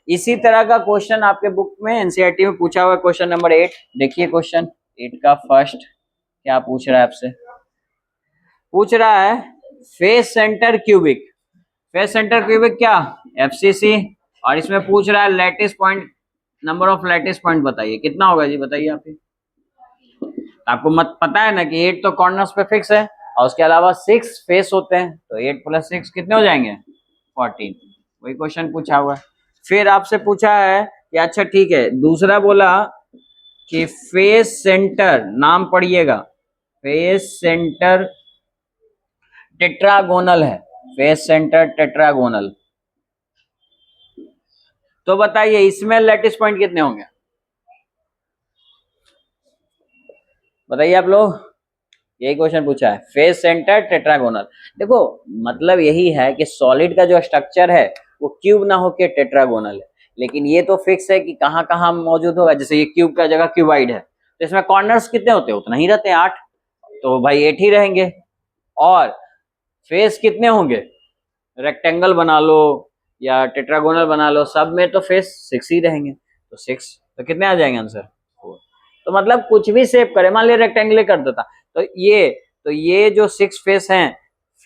इसी तरह का क्वेश्चन आपके बुक में एनसीईआरटी में पूछा हुआ है, क्वेश्चन नंबर 8, देखिए क्वेश्चन 8 का फर्स्ट क्या पूछ रहा है आपसे, पूछ रहा है face centre cubic, face centre cubic क्या, एफसीसी, और इसमें पूछ रहा है lattice point, number of lattice point बताइए कितना होगा जी, बताइए आप ही, आपको मत पता है ना कि 8 तो कॉर्नर्स पे फिक्स है और उसके अलावा 6 फेस होते हैं, तो 8 प्लस 6 कितने हो जाएंगे 14, वही क्वेश्चन पूछा हुआ है। फिर आपसे पूछा है कि अच्छा ठीक है, दूसरा बोला कि फेस सेंटर, नाम पढ़िएगा, फेस सेंटर टेट्रागोनल है, फेस सेंटर टेट्रागोनल, तो बताइए इसमें लैटिस पॉइंट कितने होंगे, बताइए आप लोग, यही क्वेश्चन पूछा है, फेस सेंटर टेट्रागोनल। देखो मतलब यही है कि सॉलिड का जो स्ट्रक्चर है वो क्यूब ना होके टेट्रागोनल है, लेकिन ये तो फिक्स है कि कहाँ कहाँ मौजूद होगा, जैसे ये क्यूब का जगह क्यूबाइड है, तो इसमें कॉर्नर्स कितने होते हैं, उतना ही रहते हैं 8, तो भाई 8 ही रहेंगे, और फेस कितने होंगे, रेक्टेंगल बना लो या टेट्रागोनल बना लो, सब में तो फेस 6 ही रहेंगे, तो 6, तो कितने आ जाएंगे आंसर 4, तो मतलब कुछ भी शेप करे, मान लिया रेक्टेंगल कर देता, तो ये जो 6 फेस हैं,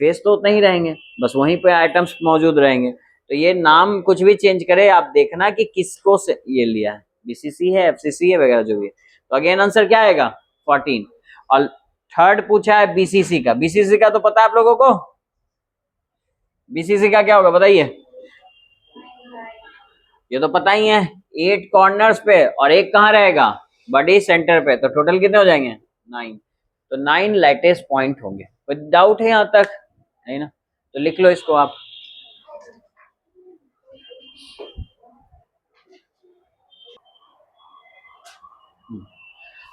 फेस तो उतना ही रहेंगे, बस वहीं पे आइटम्स मौजूद रहेंगे, तो ये नाम कुछ भी चेंज करे आप देखना कि किसको से ये लिया है, बीसीसी है एफसीसी है वगैरह जो भी है, तो अगेन आंसर क्या आएगा 14। और थर्ड पूछा है बीसीसी का, बीसीसी का तो पता है आप लोगों को, बीसीसी का क्या होगा बताइए, ये तो पता ही है 8 कॉर्नर्स पे और एक कहाँ रहेगा बॉडी सेंटर पे, तो टोटल कितने हो जाएंगे 9, तो 9 लैटिस पॉइंट होंगे, कोई डाउट है यहाँ तक, नहीं ना, तो लिख लो इसको आप,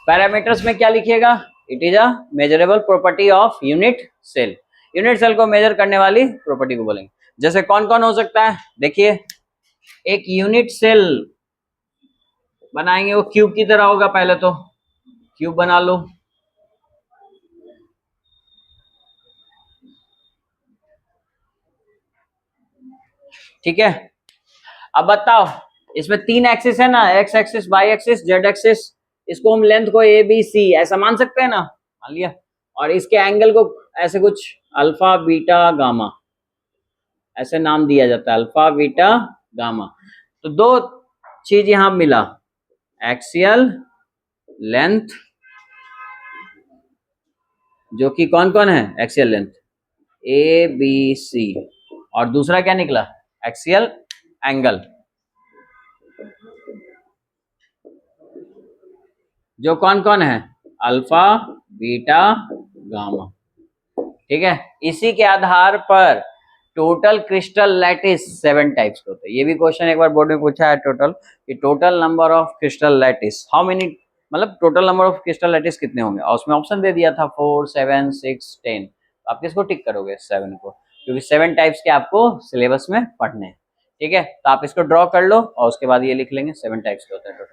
पैरामीटर्स में क्या लिखिएगा, it is a measurable property of unit cell, unit cell को मेजर करने वाली प्रॉपर्टी को बोलेंगे। जैसे कौन कौन हो सकता है, देखिए एक यूनिट सेल बनाएंगे, वो क्यूब की तरह होगा, पहले तो क्यूब बना लो, ठीक है। अब बताओ, इसमें 3 एक्सिस है ना, X axis, Y axis, Z axis, इसको हम लेंथ को ए बी सी ऐसा मान सकते हैं ना, मान लिया, और इसके एंगल को ऐसे कुछ अल्फा बीटा गामा ऐसे नाम दिया जाता है, अल्फा बीटा गामा। तो दो चीज यहां मिला, एक्सियल लेंथ, जो कि कौन कौन है, axial length A B C, और दूसरा क्या निकला, एक्सियल एंगल, जो कौन कौन है, अल्फा बीटा गामा, ठीक है। इसी के आधार पर टोटल क्रिस्टल लैटिस 7 टाइप्स के होते हैं। ये भी क्वेश्चन एक बार बोर्ड में पूछा है, total number of crystal lattice how many, मतलब total number of crystal lattice कितने होंगे, और उसमें ऑप्शन दे दिया था 4 7 6 10। आप किसको टिक करोगे, 7 को, क्योंकि 7 टाइप्स के आपको सिलेबस में पढ़ने हैं, ठीक है। तो आप इसको ड्रॉ कर लो और उसके बाद ये लिख लेंगे 7 टाइप्स के होते हैं टोटल।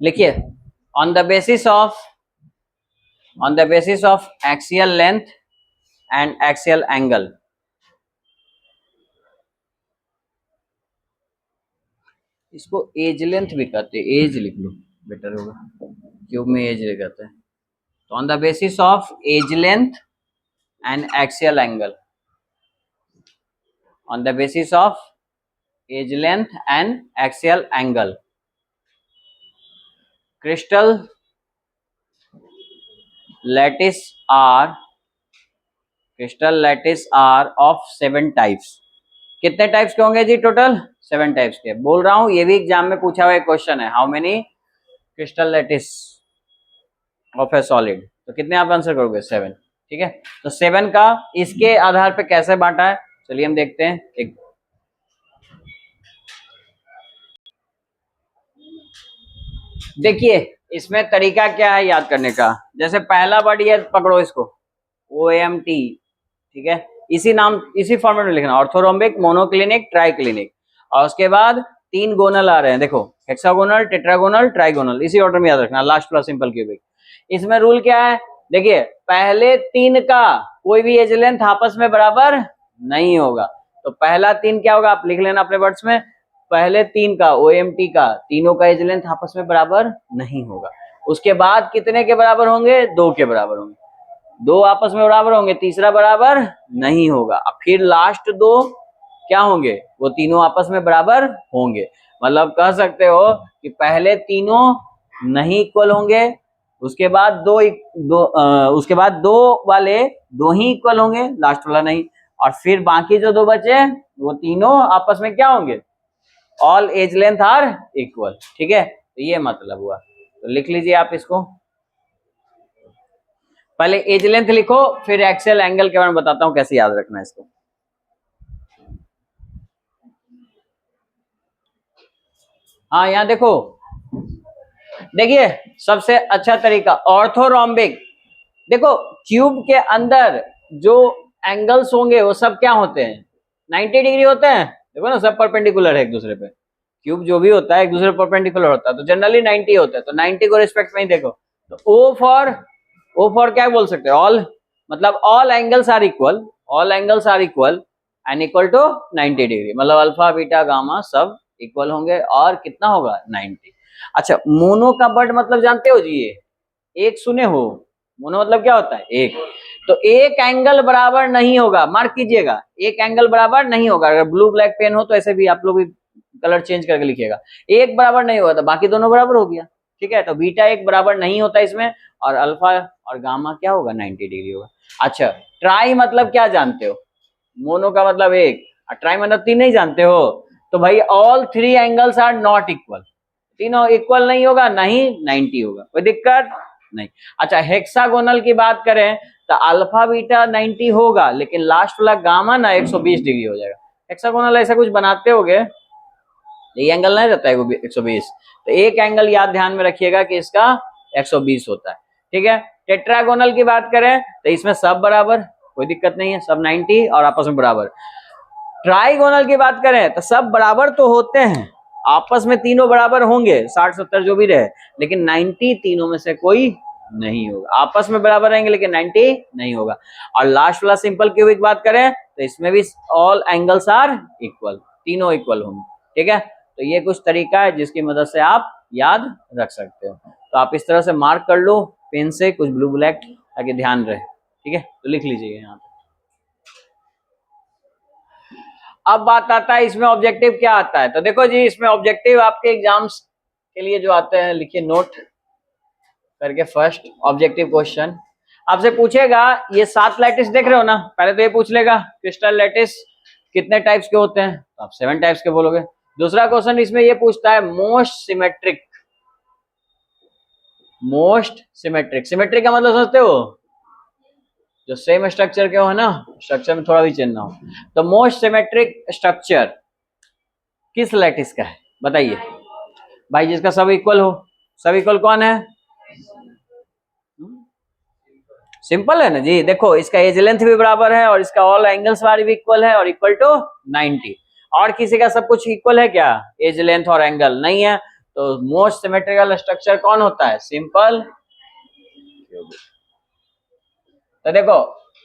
लिखिए, on the basis of axial length and axial angle, इसको एज लेंथ भी कहते हैं, एज लिख लो बेटर होगा, क्यूब में एज कहते हैं। तो on the basis of edge length and axial angle, on the basis of edge length and axial angle, crystal lattice are of 7 types. कितने टाइप्स के होंगे जी, टोटल 7 टाइप्स के। बोल रहा हूं ये भी एग्जाम में पूछा हुआ क्वेश्चन है, how many crystal lattice of A solid, तो कितने आप आंसर करोगे, 7, ठीक है। तो 7 का इसके आधार पे कैसे बांटा है, चलिए हम देखते हैं। एक देखिए इसमें तरीका क्या है याद करने का, जैसे पहला वर्ड ये पकड़ो, इसको OMT, ठीक है, इसी नाम इसी फॉर्मेट में लिखना, ऑर्थोरोम्बिक, मोनोक्लिनिक, ट्राइक्लिनिक, और उसके बाद 3 गोनल आ रहे हैं, देखो हेक्सागोनल, टेट्रागोनल, ट्राइगोनल, इसी ऑर्डर में याद रखना, लास्ट प्लस सिंपल क्यूबिक। इसमें रूल क्या है, देखिए पहले 3 का कोई भी एज लेंथ आपस में बराबर नहीं होगा, तो पहला 3 क्या होगा, आप लिख लेना अपने वर्ड्स में, पहले 3 का OMT का तीनों का एज लेंथ आपस में बराबर नहीं होगा। उसके बाद कितने के बराबर होंगे, 2 के बराबर होंगे, 2 आपस में बराबर होंगे, तीसरा बराबर नहीं होगा, अब फिर लास्ट 2 क्या होंगे, वो तीनों आपस में बराबर होंगे। मतलब कह सकते हो कि पहले तीनों नहीं इक्वल होंगे, उसके बाद उसके बाद 2 वाले 2 ही इक्वल होंगे, लास्ट वाला नहीं, और फिर बाकी जो 2 बचे वो तीनों आपस में क्या होंगे, all edge length are equal, ठीक है। तो ये मतलब हुआ, तो लिख लीजिए आप इसको, पहले एज लेंथ लिखो, फिर एक्सियल एंगल के बारे में बताता हूं कैसे याद रखना है इसको। हाँ यहाँ देखो, देखिए सबसे अच्छा तरीका ऑर्थोरोम्बिक, देखो क्यूब के अंदर जो एंगल्स होंगे वो सब क्या होते हैं, 90 डिग्री होते हैं, देखो ना सब परपेंडिकुलर है एक दूसरे पे, क्यूब जो भी होता है एक दूसरे परपेंडिकुलर होता है, तो जनरली 90 होता है, तो 90 को रिस्पेक्ट में ही देखो, तो ओ फॉर क्या बोल सकते हैं, ऑल, मतलब all angles are equal and equal to 90 degree, मतलब अल्फा बीटा गामा सब इक्वल होंगे, और कितना होगा, 90। अच्छा मोनो का वर्ड मतलब जानते हो जी, ये एक सुने हो, मोनो मतलब क्या होता है, एक, तो एक एंगल बराबर नहीं होगा, मार्क कीजिएगा, एक एंगल बराबर नहीं होगा, अगर ब्लू ब्लैक पेन हो तो ऐसे भी आप लोग भी कलर चेंज करके लिखिएगा, एक बराबर नहीं होगा तो बाकी दोनों बराबर हो गया, ठीक है। तो बीटा एक बराबर नहीं होता इसमें, और अल्फा और गामा क्या होगा, 90 डिग्री होगा। अच्छा ट्राई मतलब क्या जानते हो, मोनो का मतलब एक, और ट्राई मतलब 3 नहीं जानते हो, तो भाई all 3 angles are not equal, तीनों इक्वल नहीं होगा, नहीं 90 होगा, कोई दिक्कत नहीं। अच्छा हेक्सागोनल की बात करें तो अल्फा बीटा 90 होगा, लेकिन लास्ट वाला गामा ना 120 डिग्री हो जाएगा। हेक्सागोनल ऐसा कुछ बनाते होगे, ये एंगल नहीं रहता है 120, तो एक एंगल याद ध्यान में रखिएगा कि इसका 120 होता है, ठीक है। टेट्रागोनल की बात करें तो इसमें सब बराबर, कोई दिक्कत नहीं है, सब 90 और आपस में बराबर। ट्राइगोनल की बात करें तो सब बराबर तो होते हैं, आपस में तीनों बराबर होंगे 60-70 जो भी रहे, लेकिन 90 तीनों में से कोई नहीं होगा, आपस में बराबर रहेंगे लेकिन 90 नहीं होगा। और लास्ट वाला सिंपल क्यूबिक बात करें तो इसमें भी ऑल एंगल्स आर इक्वल, तीनों इक्वल होंगे, ठीक है। तो ये कुछ तरीका है जिसकी मदद से आप याद रख सकते हो। तो आप इस तरह से मार्क कर लो पेन से, कुछ ब्लू ब्लैक, ताकि ध्यान रहे, ठीक है। तो लिख लीजिए यहाँ पे। अब बात आता है इसमें ऑब्जेक्टिव क्या आता है। तो देखो जी, इसमें ऑब्जेक्टिव आपके एग्जाम्स के लिए जो आते हैं, लिखिए नोट करके। फर्स्ट ऑब्जेक्टिव क्वेश्चन आपसे पूछेगा, ये 7 लैटिस देख रहे हो ना, पहले तो ये पूछ लेगा क्रिस्टल लैटिस कितने टाइप्स के होते हैं, तो आप 7 टाइप्स के बोलोगे। दूसरा क्वेश्चन इसमें ये पूछता है most symmetric, most symmetric, symmetric का मतलब समझते हो, जो सेम स्ट्रक्चर के हो ना, स्ट्रक्चर में थोड़ा भी चेंज ना हो। तो मोस्ट सिमेट्रिक स्ट्रक्चर किस लैटिस का है बताइए भाई, जिसका सब इक्वल हो। सब इक्वल कौन है? सिंपल है ना जी। देखो इसका एज लेंथ भी बराबर है और इसका ऑल एंगल्स वाली भी इक्वल है और इक्वल टू 90। और किसी का सब कुछ इक्वल है क्या? एज लेंथ और एंगल नहीं है। तो मोस्ट सिमेट्रिकल स्ट्रक्चर कौन होता है? सिंपल। तो देखो,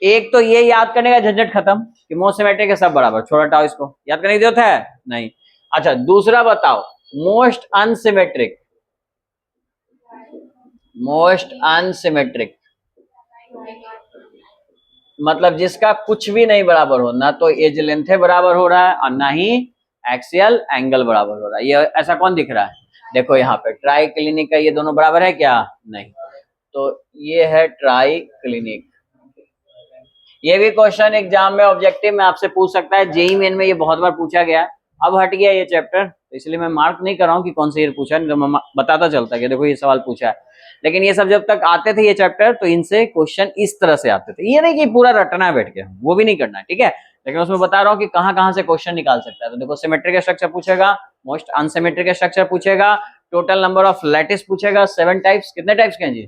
एक तो ये याद करने का झंझट खत्म कि मोस्ट सिमेट्रिक है, सब बराबर, छोड़ा हटाओ, इसको याद करने की जरूरत है नहीं। अच्छा, दूसरा बताओ, मोस्ट अनसिमेट्रिक, मोस्ट अनसिमेट्रिक मतलब जिसका कुछ भी नहीं बराबर हो, ना तो एज लेंथ बराबर हो रहा है और ना ही एक्सियल एंगल बराबर हो रहा है। ये ऐसा कौन दिख रहा है? देखो यहाँ पे ट्राई क्लिनिक का, ये दोनों बराबर है क्या? नहीं। तो ये है ट्राई क्लिनिक। ये भी क्वेश्चन एग्जाम में ऑब्जेक्टिव में आपसे पूछ सकता है, जेईई मेन में ये बहुत बार पूछा गया है। अब हट गया ये चैप्टर, तो इसलिए मैं मार्क नहीं कर रहा हूँ कि कौन सा ईयर पूछा है, मैं बताता चलता है कि देखो ये सवाल पूछा है। लेकिन ये सब जब तक आते थे ये चैप्टर, तो इनसे क्वेश्चन इस तरह से आते थे। ये नहीं कि पूरा रटना है बैठ के, वो भी नहीं करना है, ठीक है। लेकिन उसमें बता रहा हूँ कि कहाँ कहाँ से क्वेश्चन निकाल सकता है। तो देखो, सिमेट्रिक स्ट्रक्चर पूछेगा, मोस्ट अनसिमेट्रिक स्ट्रक्चर पूछेगा, टोटल नंबर ऑफ लैटिस पूछेगा, 7 टाइप्स, कितने टाइप्स के हैं जी?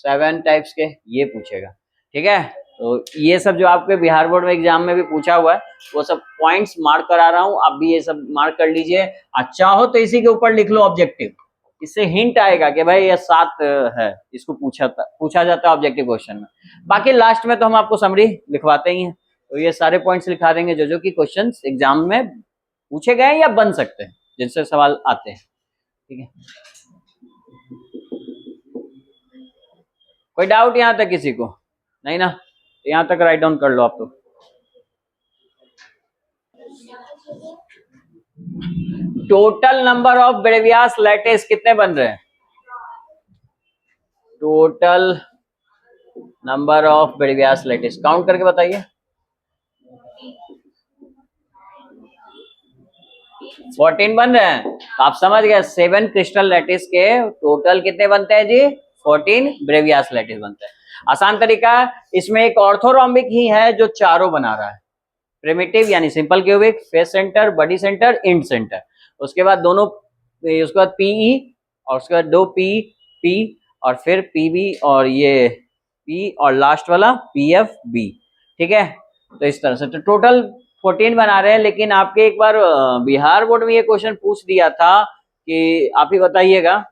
7 टाइप्स के, ये पूछेगा, ठीक है। तो ये सब जो आपके बिहार बोर्ड में एग्जाम में भी पूछा हुआ है, वो सब पॉइंट्स मार्क करा रहा हूँ, आप भी ये सब मार्क कर लीजिए। अच्छा हो तो इसी के ऊपर लिख लो ऑब्जेक्टिव, इससे हिंट आएगा कि भाई ये 7 है, इसको पूछा जाता है ऑब्जेक्टिव क्वेश्चन में। बाकी लास्ट में तो हम आपको समरी लिखवाते ही हैं, तो ये सारे पॉइंट्स लिखा देंगे जो कि क्वेश्चन एग्जाम में पूछे गए या बन सकते हैं, जिनसे सवाल आते हैं, ठीक है। कोई डाउट यहाँ तक किसी को? नहीं ना? तो यहाँ तक राइट डाउन कर लो आप। तो total number of Bravais lattice कितने बन रहे हैं? Total number of Bravais lattice count करके बताइए। 14 बन रहे हैं। तो आप समझ गए, 7 क्रिस्टल लैटिस के टोटल कितने बनते हैं जी? 14 ब्रेवियास लैटिस बनते हैं। आसान तरीका, इसमें एक ऑर्थोरोम्बिक ही है जो चारों बना रहा है, प्रिमिटिव यानी simple cubic, face centre, body centre, end centre. उसके बाद दोनों, उसके बाद पीई, और उसके बाद 2 पी और फिर पीबी और ये पी और लास्ट वाला पीएफ बी, ठीक है। तो इस तरह से तो टोटल 14 बना रहे हैं। लेकिन आपके एक बार बिहार बोर्ड में ये क्वेश्चन पूछ दिया था कि आप ही बताइएगा,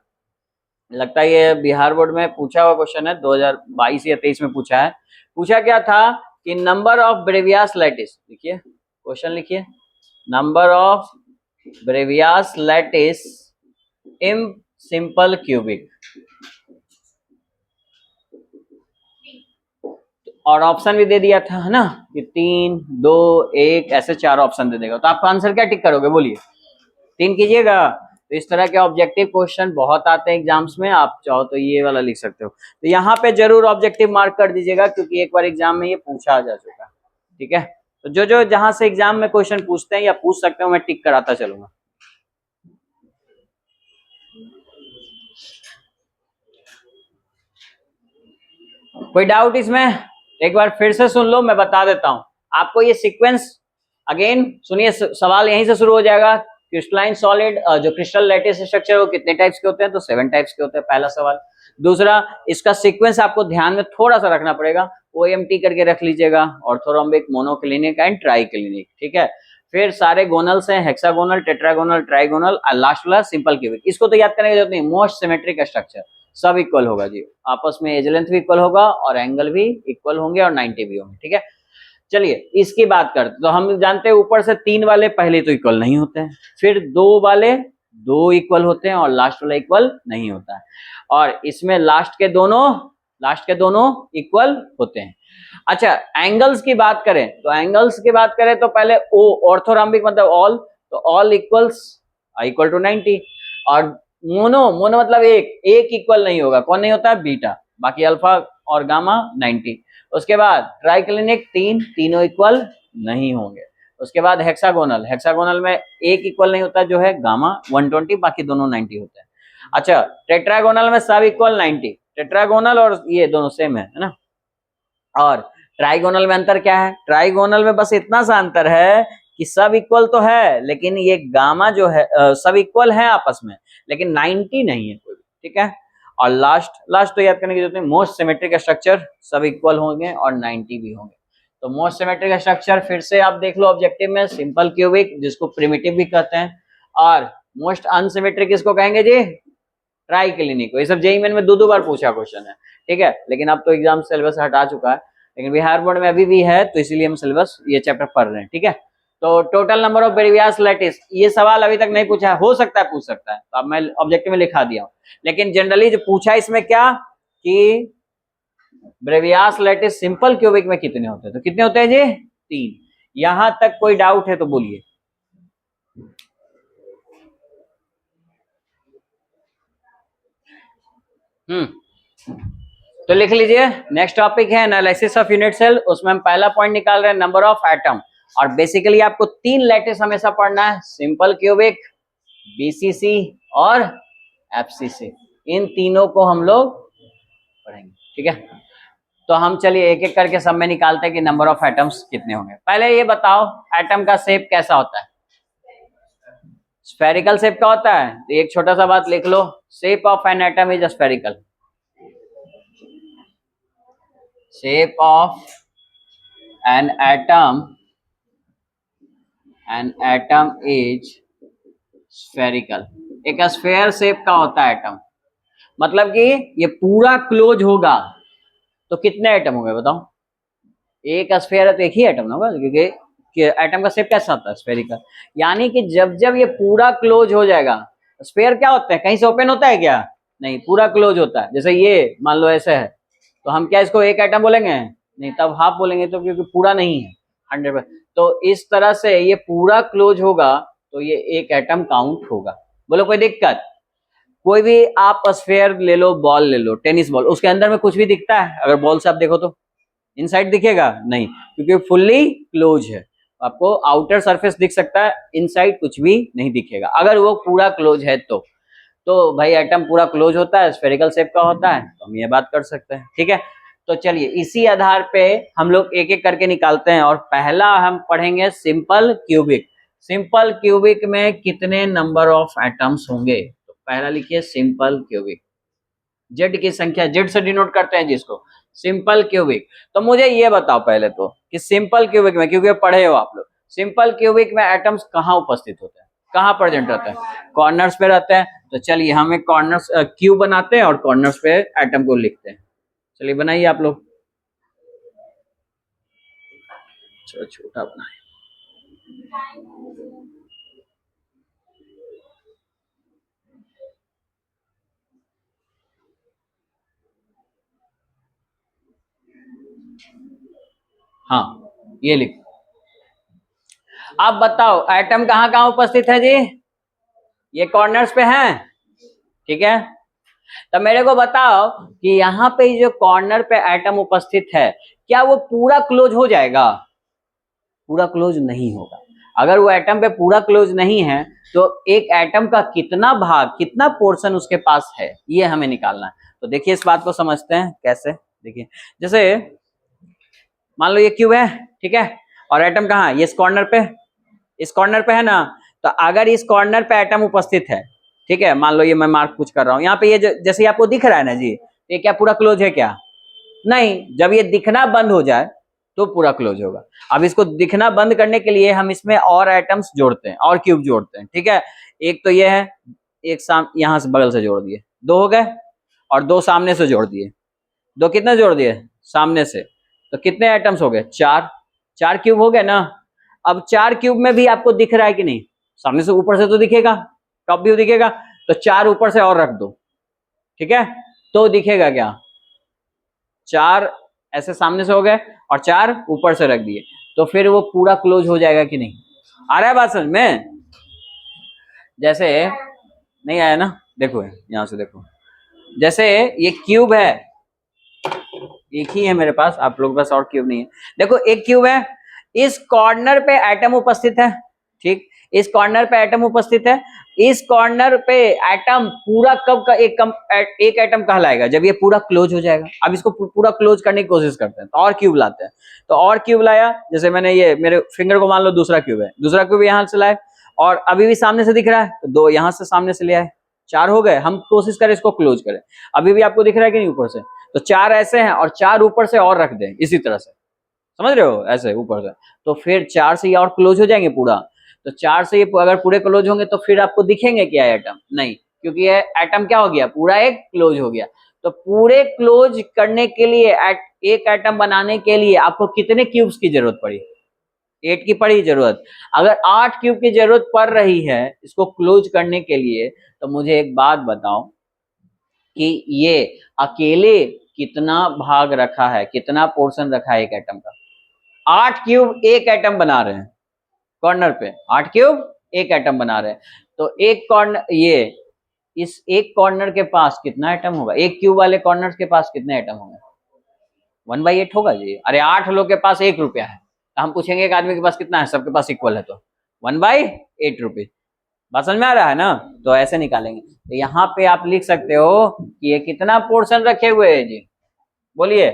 लगता है ये बिहार बोर्ड में पूछा हुआ क्वेश्चन है, 2022 या 23 में पूछा है। पूछा क्या था कि नंबर ऑफ ब्रेवियास लैटिस, लिखिए क्वेश्चन, लिखिए number of Bravais lattice in simple cubic, और ऑप्शन भी दे दिया था, है ना, कि 3, 2, 1 ऐसे 4 ऑप्शन दे देगा। तो आप आंसर क्या टिक करोगे बोलिए? 3 कीजिएगा। तो इस तरह के ऑब्जेक्टिव क्वेश्चन बहुत आते हैं एग्जाम्स में, आप चाहो तो ये वाला लिख सकते हो। तो यहाँ पे जरूर ऑब्जेक्टिव मार्क कर दीजिएगा, क्योंकि एक बार एग्जाम में ये पूछा जा चुका, ठीक है। तो जो जहां से एग्जाम में क्वेश्चन पूछते हैं या पूछ सकते हो, मैं टिक कराता चलूंगा। कोई डाउट इसमें? एक बार फिर से सुन लो, मैं बता देता हूं आपको ये सीक्वेंस। अगेन सुनिए, सवाल यहीं से शुरू हो जाएगा क्रिस्टलाइन सॉलिड जो क्रिस्टल लैटिस स्ट्रक्चर वो कितने टाइप्स के होते हैं? तो 7 टाइप्स के होते हैं, पहला सवाल। दूसरा, इसका सीक्वेंस आपको ध्यान में थोड़ा सा रखना पड़ेगा, OMT करके रख लीजिएगा, ऑर्थोरोम्बिक, मोनोक्लिनिक एंड ट्राइक्लिनिक, ठीक है। फिर सारे गोनल्स हैं, हेक्सागोनल, टेट्रागोनल, ट्राइगोनल और लास्ट वाला सिंपल क्यूबिक। इसको तो याद करने की जरूरत नहीं, मोस्ट सिमेट्रिक स्ट्रक्चर, सब इक्वल होगा जी, आपस में एज लेंथ भी इक्वल होगा और एंगल भी इक्वल होंगे और 90 भी होंगे, ठीक है। चलिए इसकी बात करते, तो हम जानते हैं ऊपर से 3 वाले पहले तो इक्वल नहीं होते हैं, फिर 2 वाले 2 इक्वल होते हैं और लास्ट वाला इक्वल नहीं होता है, और इसमें लास्ट के दोनों इक्वल होते हैं। अच्छा, एंगल्स की बात करें तो पहले ओ ऑर्थोरॉम्बिक मतलब ऑल, तो ऑल इक्वल्स इक्वल टू 90, और मोनो मतलब एक इक्वल नहीं होगा, कौन नहीं होता है? बीटा, बाकी अल्फा और गामा 90। उसके बाद ट्राइक्लिनिक, तीनों इक्वल नहीं होंगे। उसके बाद हेक्सागोनल में एक इक्वल नहीं होता जो है गामा 120, बाकी दोनों 90 होते हैं। अच्छा, टेट्रागोनल में सब इक्वल 90, टेट्रागोनल और ये दोनों सेम है ना। और ट्राइगोनल में अंतर क्या है? ट्राइगोनल में बस इतना सा अंतर है कि सब इक्वल तो है, लेकिन ये गामा जो है सब इक्वल है आपस में, लेकिन 90 नहीं है कोई, ठीक है। और लास्ट तो याद करने की जरूरत नहीं, मोस्ट सिमेट्रिक स्ट्रक्चर सब इक्वल होंगे और 90 भी होंगे। तो मोस्ट सिमेट्रिक स्ट्रक्चर फिर से आप देख लो ऑब्जेक्टिव में, सिंपल क्यूबिक जिसको प्रिमिटिव भी कहते हैं, और मोस्ट अनसिमेट्रिक किसको कहेंगे जी? ट्राइक्लिनिक को। ये सब जेईई मेन में 2 बार पूछा क्वेश्चन है, ठीक है, लेकिन अब तो एग्जाम सिलेबस हटा चुका है, लेकिन बिहार बोर्ड में अभी भी है, तो इसीलिए हम सिलेबस ये चैप्टर पढ़ रहे हैं, ठीक है। तो total number of Bravais lattice, ये सवाल अभी तक नहीं पूछा है, हो सकता है पूछ सकता है, तो अब मैं ऑब्जेक्टिव में लिखा दिया हूं, लेकिन जनरली जो पूछा इसमें क्या कि ब्रेवियास लैटिस सिंपल क्यूबिक में कितने होते हैं, तो कितने होते हैं जी? 3। यहां तक कोई डाउट है तो बोलिए। तो लिख लीजिए, नेक्स्ट टॉपिक है एनालिसिस ऑफ यूनिट सेल, उसमें हम पहला पॉइंट निकाल रहे हैं नंबर ऑफ एटम, और बेसिकली आपको 3 लैटिस हमेशा पढ़ना है, सिंपल क्यूबिक, BCC और FCC, इन तीनों को हम लोग पढ़ेंगे, ठीक है। तो हम चलिए एक एक करके सब में निकालते हैं कि नंबर ऑफ एटम्स कितने होंगे। पहले ये बताओ एटम का शेप कैसा होता है? स्फेरिकल शेप का होता है, तो एक छोटा सा बात लिख लो, shape of an atom is spherical, shape of an atom is spherical। एक स्फेयर शेप का होता है एटम, मतलब कि ये पूरा क्लोज होगा तो कितने एटम होंगे बताओ? एक स्फेयर है तो एक ही एटम ना होगा, क्योंकि एटम का शेप कैसा होता है? स्फेरिकल। यानी कि जब जब ये पूरा क्लोज हो जाएगा, स्फेयर क्या होता है, कहीं से ओपन होता है क्या? नहीं, पूरा क्लोज होता है। जैसे ये मान लो ऐसे है, तो हम क्या इसको एक एटम बोलेंगे? नहीं, तब हाफ बोलेंगे, तो क्योंकि पूरा नहीं है 100%। तो इस तरह से ये पूरा क्लोज होगा तो ये एक एटम काउंट होगा। बोलो कोई दिक्कत? कोई भी आप स्फेयर ले लो, बॉल ले लो, टेनिस बॉल, उसके अंदर में कुछ भी दिखता है? अगर बॉल से आप देखो तो इनसाइड दिखेगा? नहीं, क्योंकि फुल्ली क्लोज है। आपको आउटर सरफेस दिख सकता है, इनसाइड कुछ भी नहीं दिखेगा अगर वो पूरा क्लोज है तो भाई एटम पूरा क्लोज होता है, स्फेरिकल शेप का होता है, तो हम ये बात कर सकते हैं, ठीक है। तो चलिए इसी आधार पे हम लोग एक एक करके निकालते हैं, और पहला हम पढ़ेंगे सिंपल क्यूबिक। सिंपल क्यूबिक में कितने नंबर ऑफ एटम्स होंगे? तो पहला लिखिए सिंपल क्यूबिक, जेड की संख्या, जेड से डिनोट करते हैं जिसको, सिंपल क्यूबिक। तो मुझे ये बताओ पहले तो कि सिंपल क्यूबिक में, क्योंकि पढ़े हो आप लोग, सिंपल क्यूबिक में एटम्स कहाँ उपस्थित होते हैं, कहाँ प्रेजेंट रहते हैं? कॉर्नर्स पे रहते हैं। तो चलिए हम एक कॉर्नर्स क्यूब बनाते हैं और कॉर्नर्स पे एटम को लिखते हैं। चलिए बनाइए आप लोग, छोटा बनाए। हाँ, ये लिखो। आप बताओ एटम कहाँ कहाँ उपस्थित है जी? ये कॉर्नर्स पे हैं, ठीक है। तो मेरे को बताओ कि यहाँ पे जो कॉर्नर पे एटम उपस्थित है, क्या वो पूरा क्लोज हो जाएगा? पूरा क्लोज नहीं होगा। अगर वो एटम पे पूरा क्लोज नहीं है तो एक एटम का कितना भाग, कितना पोर्शन उसके पास है, ये हमें निकालना है। तो देखिए इस बात को समझते हैं कैसे। देखिए जैसे मान लो ये क्यूब है, ठीक है, और एटम कहाँ है? ये इस कॉर्नर पे है ना। तो अगर इस कॉर्नर पे एटम उपस्थित है, ठीक है, मान लो ये मैं मार्क कुछ कर रहा हूं यहाँ पे, ये जैसे ही आपको दिख रहा है ना जी, ये क्या पूरा क्लोज है क्या? नहीं, जब ये दिखना बंद हो जाए तो पूरा क्लोज होगा। अब इसको दिखना बंद करने के लिए हम इसमें और एटम्स जोड़ते हैं और क्यूब जोड़ते हैं, ठीक है। एक तो ये है, एक यहां से बगल से जोड़ दिए, 2 हो गए, और 2 सामने से जोड़ दिए, 2 कितने जोड़ दिए सामने से, तो कितने एटम्स हो गए? 4, 4 क्यूब हो गए ना। अब 4 क्यूब में भी आपको दिख रहा है कि नहीं? सामने से ऊपर से तो दिखेगा, टॉप व्यू दिखेगा, तो 4 ऊपर से और रख दो, ठीक है, तो दिखेगा क्या? 4 ऐसे सामने से हो गए और 4 ऊपर से रख दिए, तो फिर वो पूरा क्लोज हो जाएगा कि नहीं? आ रहा है बात समझ में? जैसे नहीं आया ना, देखो यहां से देखो, जैसे ये क्यूब है, एक ही है मेरे पास, आप लोगों के पास और क्यूब नहीं है। देखो एक क्यूब है, इस कॉर्नर पे एटम उपस्थित है, ठीक, इस कॉर्नर पे एटम उपस्थित है, इस कॉर्नर पे एटम पूरा कब का एक एटम कहलाएगा? जब ये पूरा क्लोज हो जाएगा। अब इसको पूरा क्लोज करने की कोशिश करते हैं, तो और क्यूब लाते हैं, तो और क्यूब लाया, जैसे मैंने ये मेरे फिंगर को मान लो दूसरा क्यूब है, दूसरा क्यूब यहां से लाए, और अभी भी सामने से दिख रहा है, तो 2 यहां से सामने से ले आए, 4 हो गए। हम कोशिश करें इसको क्लोज करें, अभी भी आपको दिख रहा है कि नहीं ऊपर से? तो 4 ऐसे हैं और 4 ऊपर से और रख दें इसी तरह से, समझ रहे हो, ऐसे ऊपर से, तो फिर 4 से ये और क्लोज हो जाएंगे पूरा। तो 4 से ये अगर पूरे क्लोज होंगे तो फिर आपको दिखेंगे क्या एटम? नहीं, क्योंकि ये एटम क्या हो गया? पूरा एक क्लोज हो गया। तो पूरे क्लोज करने के लिए एक एटम बनाने के लिए आपको कितने क्यूब्स की जरूरत पड़ी? 8 की पड़ी जरूरत। अगर 8 क्यूब की जरूरत पड़ रही है इसको क्लोज करने के लिए, तो मुझे एक बात बताओ कि ये अकेले कितना भाग रखा है, कितना पोर्शन रखा है एक एटम का? 8 क्यूब एक एटम बना रहे हैं कॉर्नर पे, 8 क्यूब एक एटम बना रहे हैं। तो एक कॉर्नर, ये इस एक कॉर्नर के पास कितना एटम होगा? एक क्यूब वाले कॉर्नर के पास कितने एटम होंगे? 1/8 होगा जी। अरे 8 लोग के पास 1 रुपया है, तो हम पूछेंगे एक आदमी के पास कितना है? सबके पास इक्वल है, तो 1/8 रुपये। बात समझ में आ रहा है ना? तो ऐसे निकालेंगे। तो यहाँ पे आप लिख सकते हो कि ये कितना पोर्शन रखे हुए है जी, बोलिए?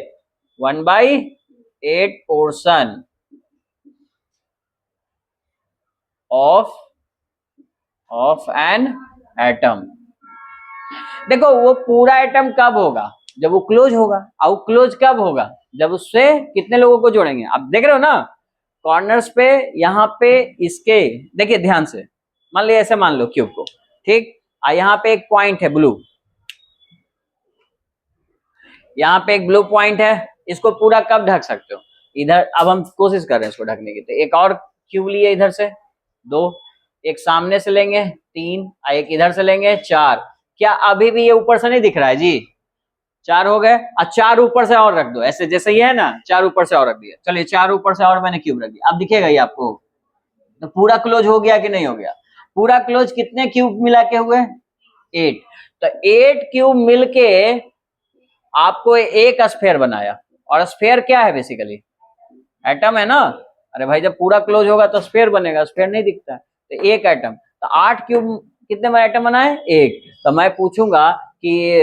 1/8 पोर्शन ऑफ एन एटम। देखो वो पूरा एटम कब होगा? जब वो क्लोज होगा। और क्लोज कब होगा? जब उससे कितने लोगों को जोड़ेंगे। आप देख रहे हो ना कॉर्नर्स पे, यहाँ पे इसके देखिए ध्यान से, मान लो ऐसे मान लो क्यूब को, ठीक, यहाँ पे एक पॉइंट है ब्लू, यहाँ पे एक ब्लू पॉइंट है, इसको पूरा कब ढक सकते हो? इधर। अब हम कोशिश कर रहे हैं इसको ढकने की, तो एक और क्यूब लिए इधर से 2, एक सामने से लेंगे 3, एक इधर से लेंगे 4। क्या अभी भी ये ऊपर से नहीं दिख रहा है जी? 4 हो गए, और 4 ऊपर से और रख दो, ऐसे जैसे ये है ना, 4 ऊपर से और रख दिया। चलिए 4 ऊपर से और मैंने क्यूब रख दिया, अब दिखेगा ये आपको। तो पूरा क्लोज हो गया कि नहीं हो गया? पूरा क्लोज कितने क्यूब मिला के हुए? 8। तो 8 क्यूब मिलके आपको एक स्फीयर बनाया। और स्फीयर क्या है? बेसिकली एटम है ना। अरे भाई जब पूरा क्लोज होगा तो स्फीयर बनेगा, स्फीयर नहीं दिखता है। तो एक एटम, तो 8 क्यूब कितने एटम बनाए? 1। तो मैं पूछूंगा कि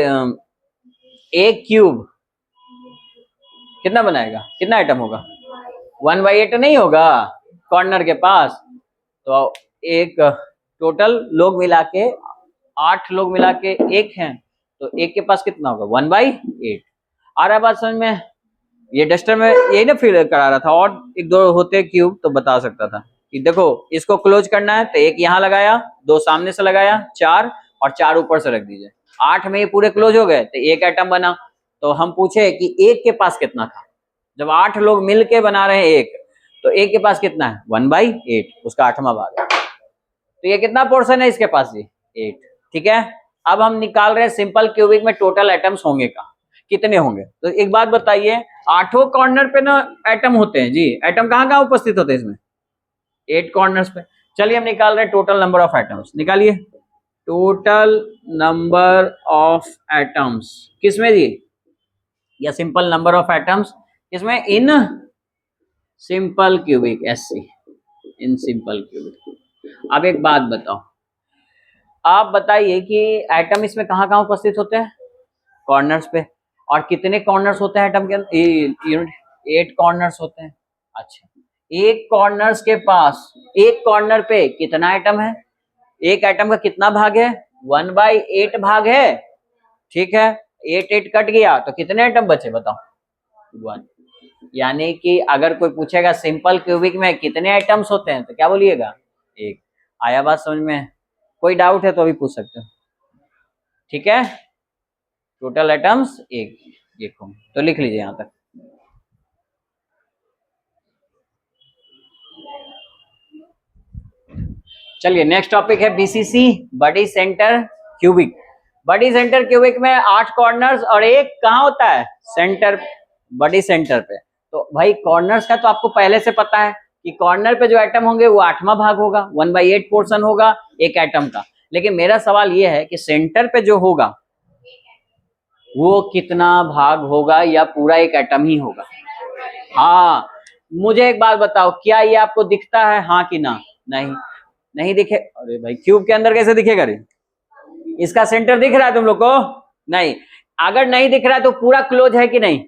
एक क्यूब कितना बनाएगा, कितना एटम होगा? 1/8 नहीं होगा कॉर्नर के पास। तो एक टोटल लोग मिला के 8 लोग मिला के 1 हैं, तो एक के पास कितना होगा? 1/8। आ रहा है बात समझ में? ये डस्टर में यही ना फील करा रहा था, और एक दो होते क्यूब तो बता सकता था कि देखो इसको क्लोज करना है, तो एक यहाँ लगाया, 2 सामने से लगाया, 4, और 4 ऊपर से रख दीजिए। 8 में ये पूरे क्लोज हो गए, तो एक एटम बना। तो हम पूछे कि एक के पास कितना था? जब 8 लोग मिल के बना रहे हैं एक, तो एक के पास कितना है? 1/8, उसका 8वां भाग है। तो ये कितना पोर्शन है इसके पास जी? 8। ठीक है, अब हम निकाल रहे हैं सिंपल क्यूबिक में टोटल एटम्स होंगे कहाँ, कितने होंगे। तो एक बात बताइए, 8 कॉर्नर पे ना एटम होते हैं जी, एटम कहाँ कहाँ उपस्थित होते हैं इसमें? 8 कॉर्नर्स पे। चलिए हम निकाल रहे हैं टोटल नंबर ऑफ एटम्स, निकालिए टोटल नंबर ऑफ एटम्स। किसमें जी? या सिंपल नंबर ऑफ एटम्स किसमें? इन सिंपल क्यूबिक, SC, इन सिंपल क्यूबिक। अब एक बात बताओ, आप बताइए कि एटम इसमें कहाँ कहाँ उपस्थित होते हैं? कॉर्नर्स पे। और कितने कॉर्नर्स होते हैं एटम के अंदर? यूनिट 8 कॉर्नर्स होते हैं। अच्छा, एक कॉर्नर्स के पास, एक कॉर्नर पे कितना एटम है, एक एटम का कितना भाग है, 1/8 भाग है, ठीक है। 8 कट गया तो कितने एटम बचे बताओ, 1। यानी कि अगर कोई पूछेगा सिंपल क्यूबिक में कितने एटम्स होते हैं तो क्या बोलिएगा, एक। आया बात समझ में? कोई डाउट है तो अभी पूछ सकते हो, ठीक है। टोटल एटम्स एक, देखो तो लिख लीजिए यहां तक। चलिए नेक्स्ट टॉपिक है बीसीसी, बडी सेंटर क्यूबिक। बडी सेंटर क्यूबिक में 8 कॉर्नर्स और एक कहाँ होता है, सेंटर, बडी सेंटर पे। तो भाई कॉर्नर्स का तो आपको पहले से पता है कि कॉर्नर पे जो एटम होंगे वो 8वां भाग होगा, 1/8 पोर्शन होगा एक एटम का। लेकिन मेरा सवाल ये है कि सेंटर पे जो होगा वो कितना भाग होगा या पूरा एक एटम ही होगा। हाँ, मुझे एक बात बताओ, क्या ये आपको दिखता है, हाँ कि ना? नहीं, नहीं दिखे। अरे भाई क्यूब के अंदर कैसे दिखेगा रे? इसका सेंटर दिख रहा है तुम लोग को? नहीं। अगर नहीं दिख रहा है तो पूरा क्लोज है कि नहीं,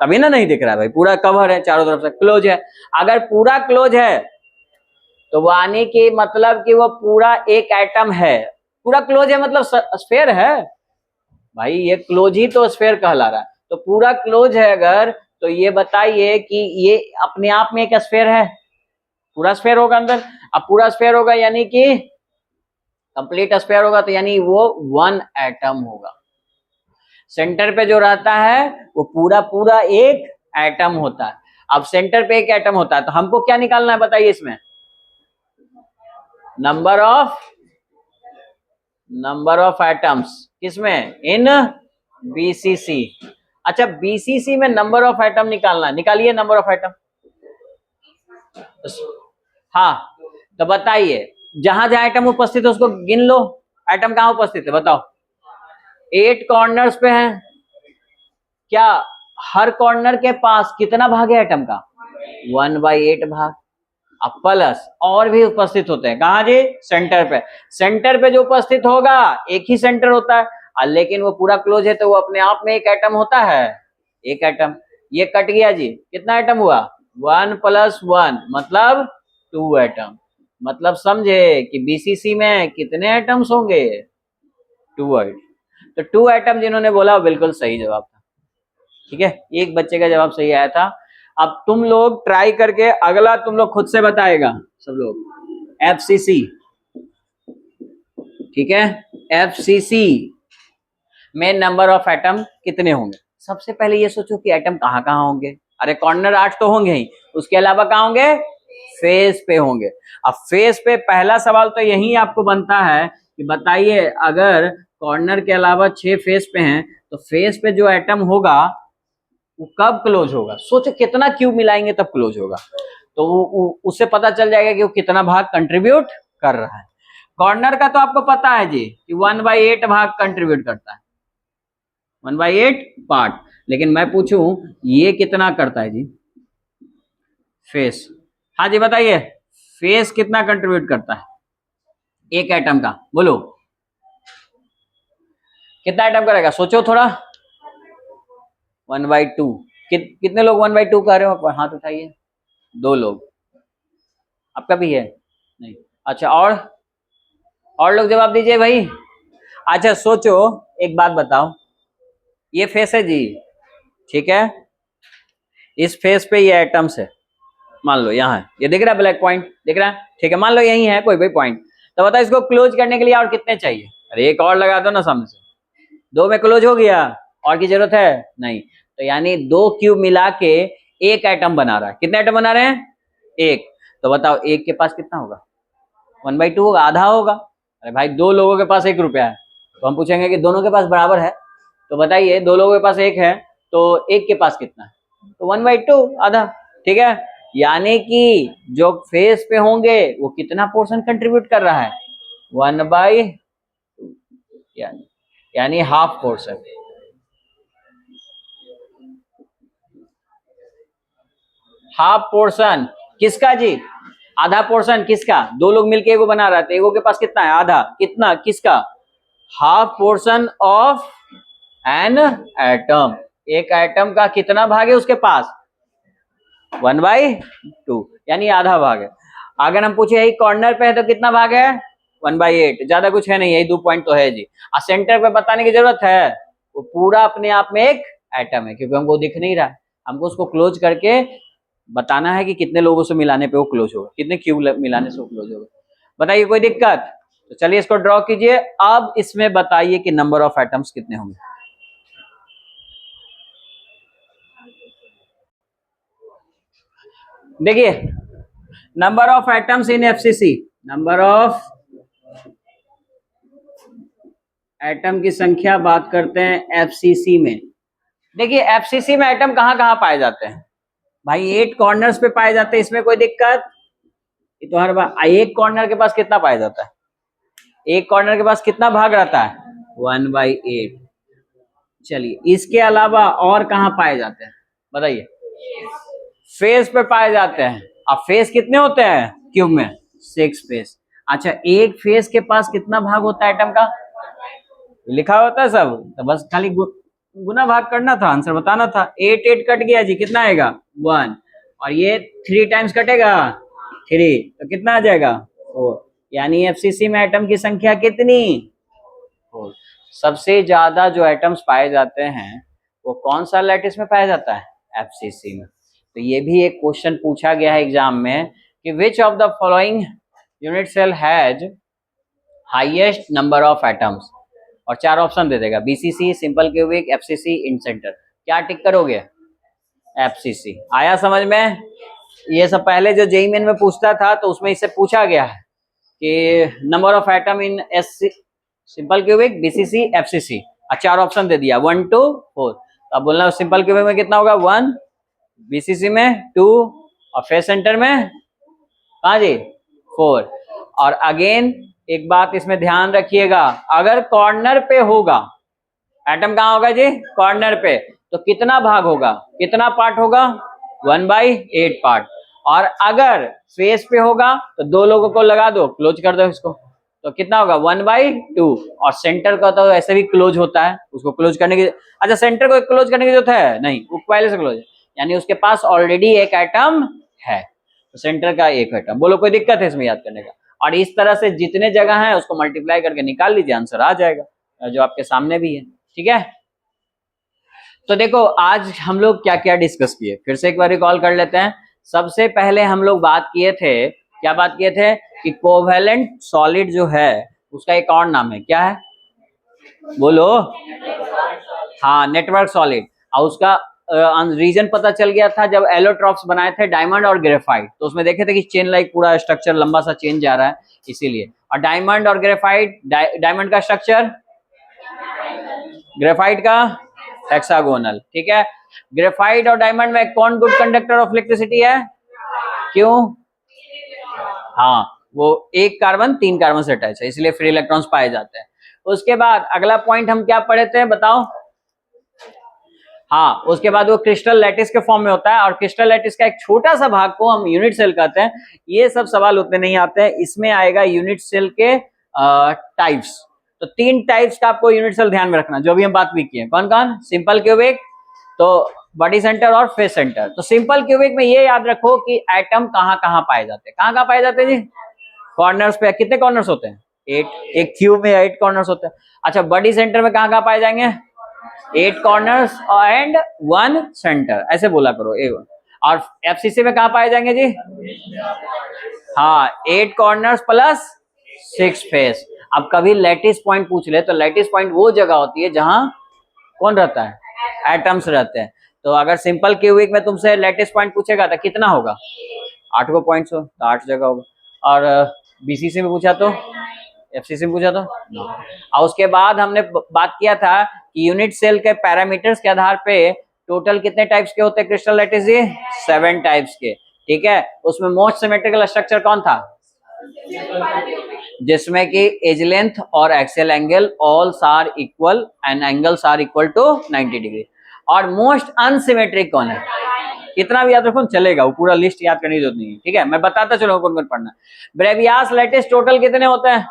तभी ना नहीं दिख रहा है भाई, पूरा कवर है चारों तरफ से, क्लोज है। अगर पूरा क्लोज है तो वो आने की मतलब कि वो पूरा एक एटम है। पूरा क्लोज है मतलब स्फेयर है भाई, ये क्लोज ही तो स्फेयर कहला रहा है। तो पूरा क्लोज है अगर, तो ये बताइए कि ये अपने आप में एक स्फेयर है, पूरा स्फेयर होगा अंदर। अब पूरा स्फेयर होगा यानी कि कंप्लीट स्फेयर होगा, तो यानी वो 1 एटम होगा। सेंटर पे जो रहता है वो पूरा पूरा एक एटम होता है। अब सेंटर पे एक एटम होता है तो हमको क्या निकालना है बताइए इसमें, नंबर ऑफ एटम्स। किसमें, इन बीसीसी। अच्छा बीसीसी में नंबर ऑफ एटम निकालना है, निकालिए नंबर ऑफ एटम। हाँ तो बताइए, जहां जहां एटम उपस्थित है उसको गिन लो, एटम कहां उपस्थित है बताओ। 8 कॉर्नर्स पे हैं, क्या हर कॉर्नर के पास कितना भाग है एटम का, 1/8 भाग। अब प्लस और भी उपस्थित होते हैं, कहा जी, सेंटर पे। सेंटर पे जो उपस्थित होगा एक ही सेंटर होता है, लेकिन वो पूरा क्लोज है तो वो अपने आप में एक एटम होता है, एक एटम। ये कट गया जी, कितना एटम हुआ, 1 + 1 मतलब 2 एटम। मतलब समझे कि बीसीसी में कितने एटम्स होंगे, 2 एटम। तो 2 एटम जिन्होंने बोला वो बिल्कुल सही जवाब था, ठीक है। एक बच्चे का जवाब सही आया था। अब तुम लोग ट्राई करके अगला तुम लोग खुद से बताएगा सब लोग, एफसीसी, ठीक है। एफसीसी में नंबर ऑफ एटम कितने होंगे। सबसे पहले ये सोचो कि एटम कहाँ कहाँ होंगे। अरे कॉर्नर 8 तो होंगे ही, उसके अलावा कहाँ होंगे, फेस पे होंगे। अब फेस पे पहला सवाल तो यही आपको बनता है कि बताइए अगर कॉर्नर के अलावा 6 फेस पे हैं तो फेस पे जो एटम होगा वो कब क्लोज होगा। सोचो कितना क्यूब मिलाएंगे तब क्लोज होगा, तो उससे पता चल जाएगा कि वो कितना भाग कंट्रीब्यूट कर रहा है। कॉर्नर का तो आपको पता है जी कि 1/8 भाग कंट्रीब्यूट करता है, 1/8 पार्ट। लेकिन मैं पूछूं ये कितना करता है जी, फेस। हाँ जी बताइए, फेस कितना कंट्रीब्यूट करता है एक एटम का, बोलो कितना एटम करेगा, सोचो थोड़ा। 1/2। कितने लोग 1/2 कह रहे हो, हाथ उठाइए। 2 लोग, आपका भी है नहीं। अच्छा और लोग जवाब दीजिए भाई। अच्छा सोचो, एक बात बताओ, ये फेस है जी, ठीक है। इस फेस पे ये एटम्स है, मान लो यहाँ है, ये दिख रहा है ब्लैक पॉइंट, दिख रहा है, ठीक है। मान लो यही है कोई भी पॉइंट, तो बताओ इसको क्लोज करने के लिए और कितने चाहिए। अरे एक और लगा दो ना सामने से, 2 में क्लोज हो गया, और की जरूरत है नहीं। तो यानी 2 क्यूब मिला के एक एटम बना रहा है। कितने एटम बना रहे हैं, एक। तो बताओ एक के पास कितना होगा, 1/2 होगा, आधा होगा। अरे भाई 2 लोगों के पास 1 रुपया है, तो हम पूछेंगे कि दोनों के पास बराबर है, तो बताइए 2 लोगों के पास 1 है तो एक के पास कितना है, तो 1/2 आधा, ठीक है। यानी कि जो फेस पे होंगे वो कितना पोर्शन कंट्रीब्यूट कर रहा है, 1/2, यानी हाफ पोर्शन। हाफ पोर्शन किसका जी, आधा पोर्शन किसका, 2 लोग मिलके एगो बना रहे थे, एगो के पास कितना है, आधा। कितना, किसका, half portion of an atom. एक एटम का कितना भाग है उसके पास, 1/2, यानी आधा भाग है। अगर हम पूछे यही कॉर्नर पे है तो कितना भाग है? 1/8। ज्यादा कुछ है नहीं, यही 2 पॉइंट तो है जी। और सेंटर पे बताने की जरूरत है, वो पूरा अपने आप में एक एटम है, क्योंकि हमको दिख नहीं रहा है, हमको उसको क्लोज करके बताना है कि कितने लोगों से मिलाने पे वो क्लोज होगा, कितने क्यूब मिलाने से वो क्लोज होगा। बताइए कोई दिक्कत? तो चलिए इसको ड्रॉ कीजिए। अब इसमें बताइए कि नंबर ऑफ एटम्स कितने होंगे। देखिए, number of atoms in FCC, number of atom की संख्या बात करते हैं एफसीसी में। देखिए एफसीसी में एटम कहाँ कहाँ पाए जाते हैं भाई? 8 कॉर्नर्स पे पाए जाते हैं, इसमें कोई दिक्कत? ये तो हर बार एक कॉर्नर के पास कितना पाया जाता है? एक कॉर्नर के पास कितना भाग रहता है? 1/8। चलिए इसके अलावा और कहाँ पाए जाते हैं बताइए? फेस पे पाए जाते हैं। अब फेस कितने होते हैं क्यूब में? 6 फेस। अच्छा, एक फेस के पास कितना भाग होता है एटम का? लिखा होता है सब, तो बस खाली गुना भाग करना था, आंसर बताना था। 8 8 कट गया जी, कितना आएगा? 1। और ये 3 टाइम्स कटेगा, 3, तो कितना आ जाएगा? 4। यानी एफसीसी में एटम की संख्या कितनी? 4। सबसे ज्यादा जो एटम्स पाए जाते हैं वो कौन सा लैटिस में पाया जाता है? एफसीसी में। तो ये भी एक क्वेश्चन पूछा गया है एग्जाम में कि which of the following unit cell has highest number of atoms, और 4 ऑप्शन दे देगा, BCC, simple cubic, FCC, end centre. क्या टिक करोगे? एफसीसी। आया समझ में? ये सब पहले जो जेईई मेन में पूछता था तो उसमें इससे पूछा गया है कि number of atom in S simple cubic, BCC, FCC, और 4 ऑप्शन दे दिया 1 2 4। अब बोलना सिंपल क्यूबिक में कितना होगा? 1, बीसीसी में 2, और फेस सेंटर में कहाँ जी? 4। और अगेन एक बात इसमें ध्यान रखिएगा, अगर कॉर्नर पे होगा एटम, कहाँ होगा जी? कॉर्नर पे, तो कितना भाग होगा, कितना पार्ट होगा? 1/8 पार्ट। और अगर फेस पे होगा तो 2 लोगों को लगा दो, क्लोज कर दो इसको, तो कितना होगा? 1/2। और सेंटर का तो ऐसे भी क्लोज होता है, उसको क्लोज करने की, अच्छा सेंटर को क्लोज करने की जरूरत है नहीं, वो पहले से क्लोज है, यानी उसके पास ऑलरेडी एक एटम है, तो सेंटर का एक एटम। बोलो कोई दिक्कत है इसमें याद करने का? और इस तरह से जितने जगह है उसको मल्टीप्लाई करके निकाल लीजिए, आंसर आ जाएगा जो आपके सामने भी है। ठीक है, तो देखो आज हम लोग क्या क्या डिस्कस किए, फिर से एक बार रिकॉल कर लेते हैं। सबसे पहले हम लोग बात किए थे, क्या बात किए थे? कि कोवेलेंट सॉलिड जो है उसका एक और नाम है, क्या है? बोलो। हाँ, नेटवर्क सॉलिड। और उसका रीजन पता चल गया था जब एलोट्रॉप्स बनाए थे, डायमंड और ग्रेफाइट, तो उसमें देखे थे कि चेन लाइक पूरा स्ट्रक्चर लंबा सा चेन जा रहा है, इसीलिए। और डायमंड और ग्रेफाइट, डायमंड का स्ट्रक्चर, ग्रेफाइट का हेक्सागोनल। ठीक है, ग्रेफाइट और डायमंड में कौन गुड कंडक्टर ऑफ इलेक्ट्रिसिटी है? क्यों? हाँ, वो एक कार्बन 3 कार्बन से अटैच है, इसलिए फ्री इलेक्ट्रॉन्स पाए जाते हैं। उसके बाद अगला पॉइंट हम क्या पढ़े थे बताओ? हाँ, उसके बाद वो क्रिस्टल लैटिस के फॉर्म में होता है, और क्रिस्टल लैटिस का एक छोटा सा भाग को हम यूनिट सेल कहते हैं। ये सब सवाल उतने नहीं आते हैं, इसमें आएगा यूनिट सेल के टाइप्स। तो 3 टाइप्स का आपको यूनिट सेल ध्यान में रखना, जो भी हम बात भी किए। कौन कौन? सिंपल क्यूबिक, तो बॉडी सेंटर और फेस सेंटर। तो सिंपल क्यूबिक में ये याद रखो कि एटम कहाँ कहाँ पाए जाते हैं, कहाँ कहाँ पाए जाते हैं जी? कॉर्नर्स पे। कितने कॉर्नर्स होते हैं? 8। एक क्यूब में 8 कॉर्नर्स होते हैं। अच्छा, बॉडी सेंटर में कहाँ कहाँ पाए जाएंगे? 8 कॉर्नर्स एंड 1 सेंटर, ऐसे बोला करो। और एफसीसी में कहाँ पाए जाएंगे जी? हाँ, 8 कॉर्नर्स प्लस 6 फेस। अब कभी लैटिस पॉइंट पूछ ले तो लैटिस पॉइंट वो जगह होती है जहां कौन रहता है? एटम्स रहते हैं। तो अगर सिंपल क्यूबिक में तुमसे लैटिस पॉइंट पूछेगा तो कितना होगा? 8 को पॉइंट्स हो तो 8 जगह होगा। और बीसीसी में पूछा तो, एफसीसी में पूछा तो 9। और उसके बाद हमने बात किया था कि यूनिट सेल के पैरामीटर्स के आधार पे टोटल कितने टाइप्स के होते हैं क्रिस्टल लैटिस? ये 7 टाइप्स के। ठीक है, उसमें मोस्ट सिमेट्रिकल स्ट्रक्चर कौन था? जिसमें कि एज लेंथ और axial angle all are equal and angles are equal to 90 degree. और मोस्ट अनसिमेट्रिक कौन है? कितना भी याद रखो चलेगा, वो पूरा लिस्ट याद करने की जरूरत नहीं है। ठीक है, मैं बताता चलो कौन कौन पढ़ना। ब्रेवियास लैटिस टोटल कितने होते हैं?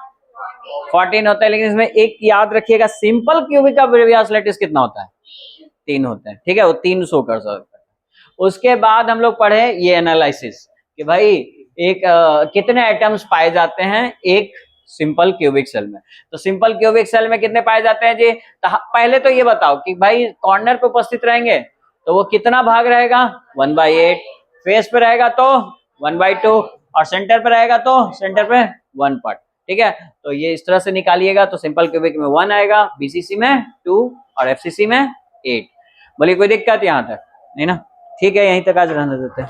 14 होता है, लेकिन इसमें एक याद रखिएगा, सिंपल क्यूबिक का ब्रेवियास लैटिस कितना होता है? 3 होते हैं। ठीक है, वो 3 शो कर सकते हैं। उसके बाद हम लोग पढ़े ये एनालिसिस कि भाई एक कितने एटम्स पाए जाते हैं एक सिंपल क्यूबिक सेल में। तो सिंपल क्यूबिक सेल में कितने पाए जाते हैं जी? तो पहले तो ये बताओ कि भाई कॉर्नर पे उपस्थित रहेंगे तो वो कितना भाग रहेगा? 1/8। फेस पे रहेगा तो 1/2 और सेंटर पे रहेगा तो सेंटर पे 1 पार्ट। ठीक है, तो ये इस तरह से निकालिएगा तो सिंपल क्यूबिक में 1 आएगा, बीसीसी में 2 और एफसीसी में 8। बोलिए कोई दिक्कत यहाँ तक नहीं ना? ठीक है, यहीं तक आज रहने देते हैं।